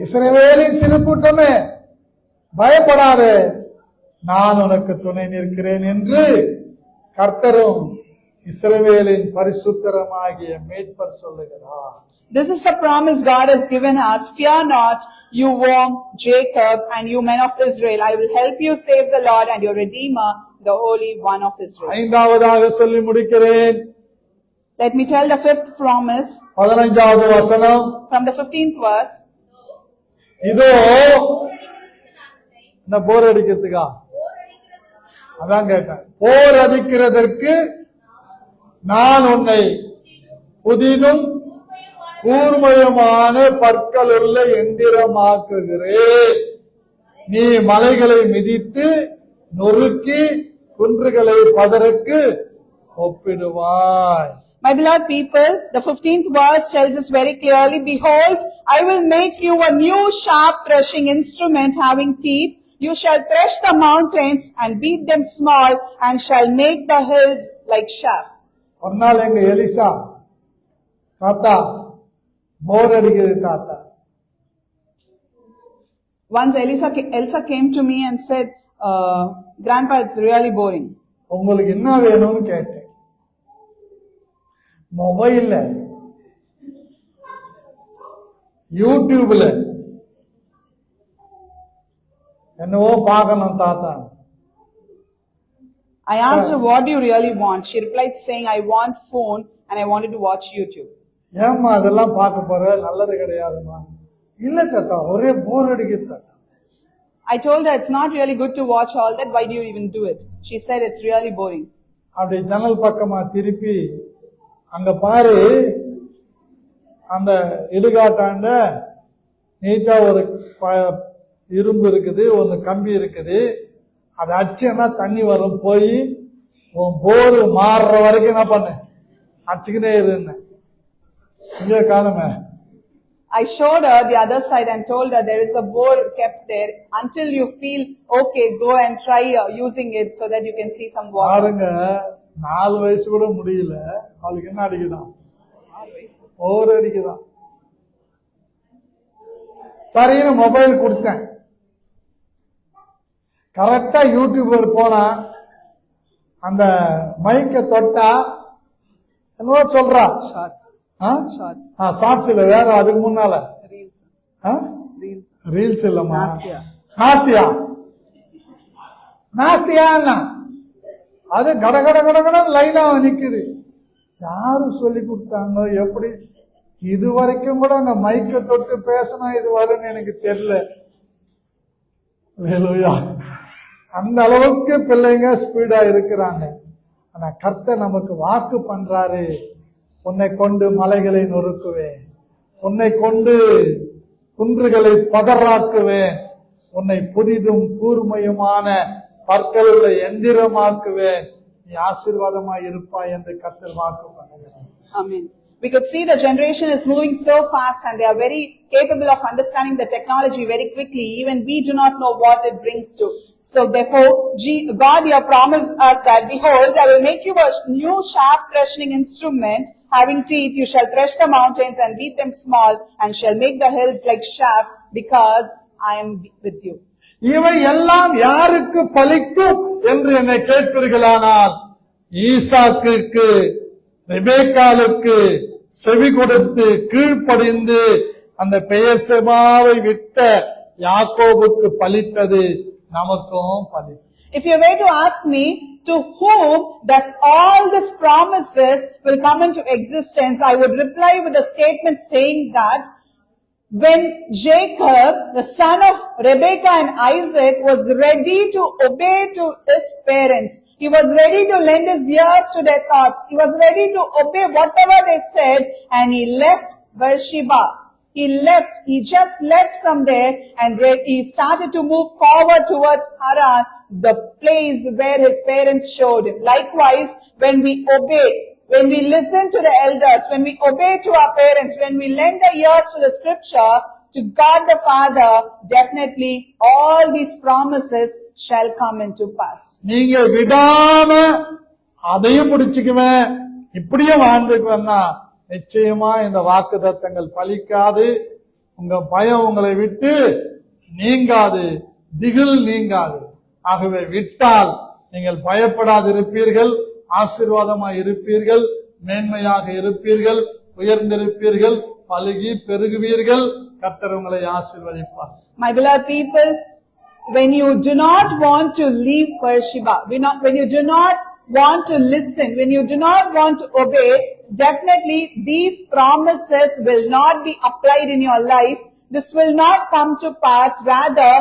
இஸ்ரவேலின் சிறு கூட்டமே, பயப்படாதே, நான் உனக்கு துணை நிற்கிறேன் என்று கர்த்தரும் இஸ்ரவேலின் பரிசுத்தருமாகிய மீட்பர் சொல்லுகிறார். This is the promise God has given us. Fear not, you warm Jacob and you men of Israel. I will help you, says the Lord, and your Redeemer, the Holy One of Israel. ஐந்தாவது சொல்லி முடிக்கிறேன். Let me tell the fifth promise. 15வது வசனம். From the 15th verse. இதோ என்ன போர் அடிக்கிறதுக்கா? அதான் கேட்டேன். போர் அடிக்கிறதற்கு நான் உன்னை புதிதும் கூர்மையுமான பற்களுள்ள எந்திரமாக்குகிறேன். நீ மலைகளை மிதித்து நொறுக்கி குன்றுகளை பதருக்கு ஒப்பிடுவாய். My beloved people, the 15th verse tells us very clearly, behold, I will make you a new sharp threshing instrument having teeth. You shall thresh the mountains and beat them small and shall make the hills like chaff. ஒரு நாள் எங்க Elisha, தாத்தா போர் அடிக்குது தாத்தா. Once Elsa came to me and said, Grandpa, it's really boring. உங்களுக்கு என்ன வேணும்னு கேட்டேன். மொபைல்ல யூடியூப்ல என்னவோ பார்க்கணும் தாத்தா. I asked her, what do you really want? She replied saying, I want phone and I wanted to watch YouTube. ஏம்மா அதெல்லாம் பார்க்க போற, நல்லது கிடையாதுமா. இல்ல தாத்தா, ஒரே போர் அடிக்குது தாத்தா. I told her, it's not really good to watch all that. Why do you even do it? She said, it's really boring. அப்படி ஜன்னல் பக்கமா திருப்பி அங்க பாரு, அந்த இடுகாட்டாண்ட நீட்டா ஒரு இரும்பு இருக்குது, ஒரு கம்பி இருக்குது. அதை அடிச்சேன்னா தண்ணி வரும், போய் உன் போர் மாறுற வரைக்கும் என்ன பண்ணு, அடிச்சுக்கிட்டே இருன்னு. இங்கே காணுமே. I showed her the other side and told her there is a bowl kept there. Until you feel okay, go and try using it so that you can see some water. பாருங்க, 4 வயசு கூட முடியல, அவளுக்கு என்ன அடிக்குதான், போர் அடிக்குதான். சரின்னு mobile கொடுத்தேன். கரெக்டா YouTuber போனா அந்த மைக்க தொட்டா என்னவோ சொல்றா. ஷார்ட்ஸ் இல்ல, வேற அதுக்கு முன்னால ரீல்ஸ் இல்லம்மா, நாஸ்தியா நாஸ்தியா அது கட கட கட கட லைனா நிக்குது. யாரு சொல்லி கொடுத்தாங்க, எப்படி இது வரைக்கும் கூட அங்க மைக்க தொட்டு பேசினா இது வரும்னு எனக்கு தெரியல. அந்த அளவுக்கு பிள்ளைங்க ஸ்பீடா இருக்கிறாங்க. ஆனா கர்த்தர் நமக்கு வாக்கு பண்றாரு, உன்னை கொண்டு மலைகளை நொறுக்குவேன், உன்னை கொண்டு குன்றுகளை பதறாக்குவேன், உன்னை புதிதும் கூர்மையுமான பற்களுள்ள எந்திரமாக்குவேன், நீ ஆசீர்வாதமாய் இருப்பாய் என்று கர்த்தர் வாக்கு பண்ணுகிறார். Amen. We could see the generation is moving so fast and they are very capable of understanding the technology very quickly. Even we do not know what it brings to. So therefore, God here promised us that, behold, I will make you a new sharp threshing instrument, having teeth. You shall thresh the mountains and beat them small, and shall make the hills like chaff, because I am with you. இவை எல்லாம் யாருக்கு பலிக்கும் என்று என்னை கேட்பீர்களானால், ஈசாக்குக்கு, ரெபேக்காளுக்கு செவி கொடுத்து கீழ்ப்படிந்து அந்த பெயர்செபாவை விட்ட யாக்கோபுக்கு பலித்தது, நமக்கும் பலித்தது. If you were to ask me, to whom does all these promises will come into existence, I would reply with a statement saying that when Jacob, the son of Rebekah and Isaac, was ready to obey to his parents, he was ready to lend his ears to their thoughts, he was ready to obey whatever they said, and he left Beersheba. He just left from there and he started to move forward towards Haran, the place where his parents showed him. Likewise, when we obey, when we listen to the elders, when we obey to our parents, when we lend our ears to the scripture, to God the Father, definitely all these promises shall come into pass. நீங்க விடாம அதையும் முடிச்சுக்குவேன், இப்படியே வாழ்ந்துக்குவேன்னா நிச்சயமா இந்த வாக்குத்தத்தங்கள் பலிக்காது, உங்க பயம் உங்களை விட்டு நீங்காது, திகில் நீங்காது. ஆகவே விட்டால் நீங்கள் பயப்படாது இருப்பீர்கள், ஆசீர்வாதமாய் இருப்பீர்கள், மேன்மையாக இருப்பீர்கள், உயர்ந்திருப்பீர்கள், பலுகி பெருகுவீர்கள். கர்த்தர் உங்களை ஆசீர்வதிப்பார். My beloved people, when you do not want to leave Beersheba, when you do not want to listen, when you do not want to obey, definitely these promises will not be applied in your life. This will not come to pass. Rather,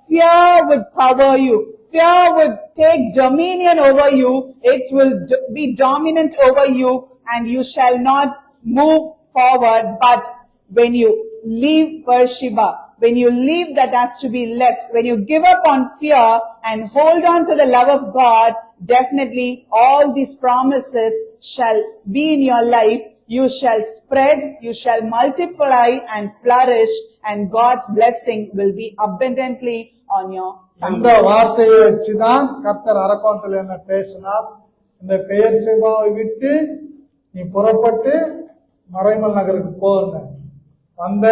fear would cover you. Fear would take dominion over you. It will be dominant over you, and you shall not move forward. But when you leave Beersheba, when you leave that has to be left, when you give up on fear and hold on to the love of God, definitely all these promises shall be in your life. You shall spread, you shall multiply and flourish, and God's blessing will be abundantly on your அந்த வார்த்தையை வச்சுதான் கர்த்தர் அரக்கோணத்தில் என்ன பேசினார். இந்த பெயர்செபாவை விட்டு நீ புறப்பட்டு மறைமல் நகருக்கு போங்க, வந்த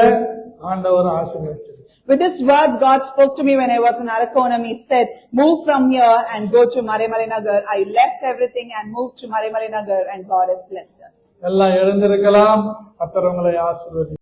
ஆண்டவர் ஆசீர்வதிச்சார். With these words, God spoke to me when I was in Arakonam. He said, move from here and go to Maremale Nagar. I left everything and moved to Maremale Nagar, and God has blessed us. எல்லாம் எழுந்திருக்கலாம். கர்த்தர் உங்களை ஆசீர்வதிப்பார்.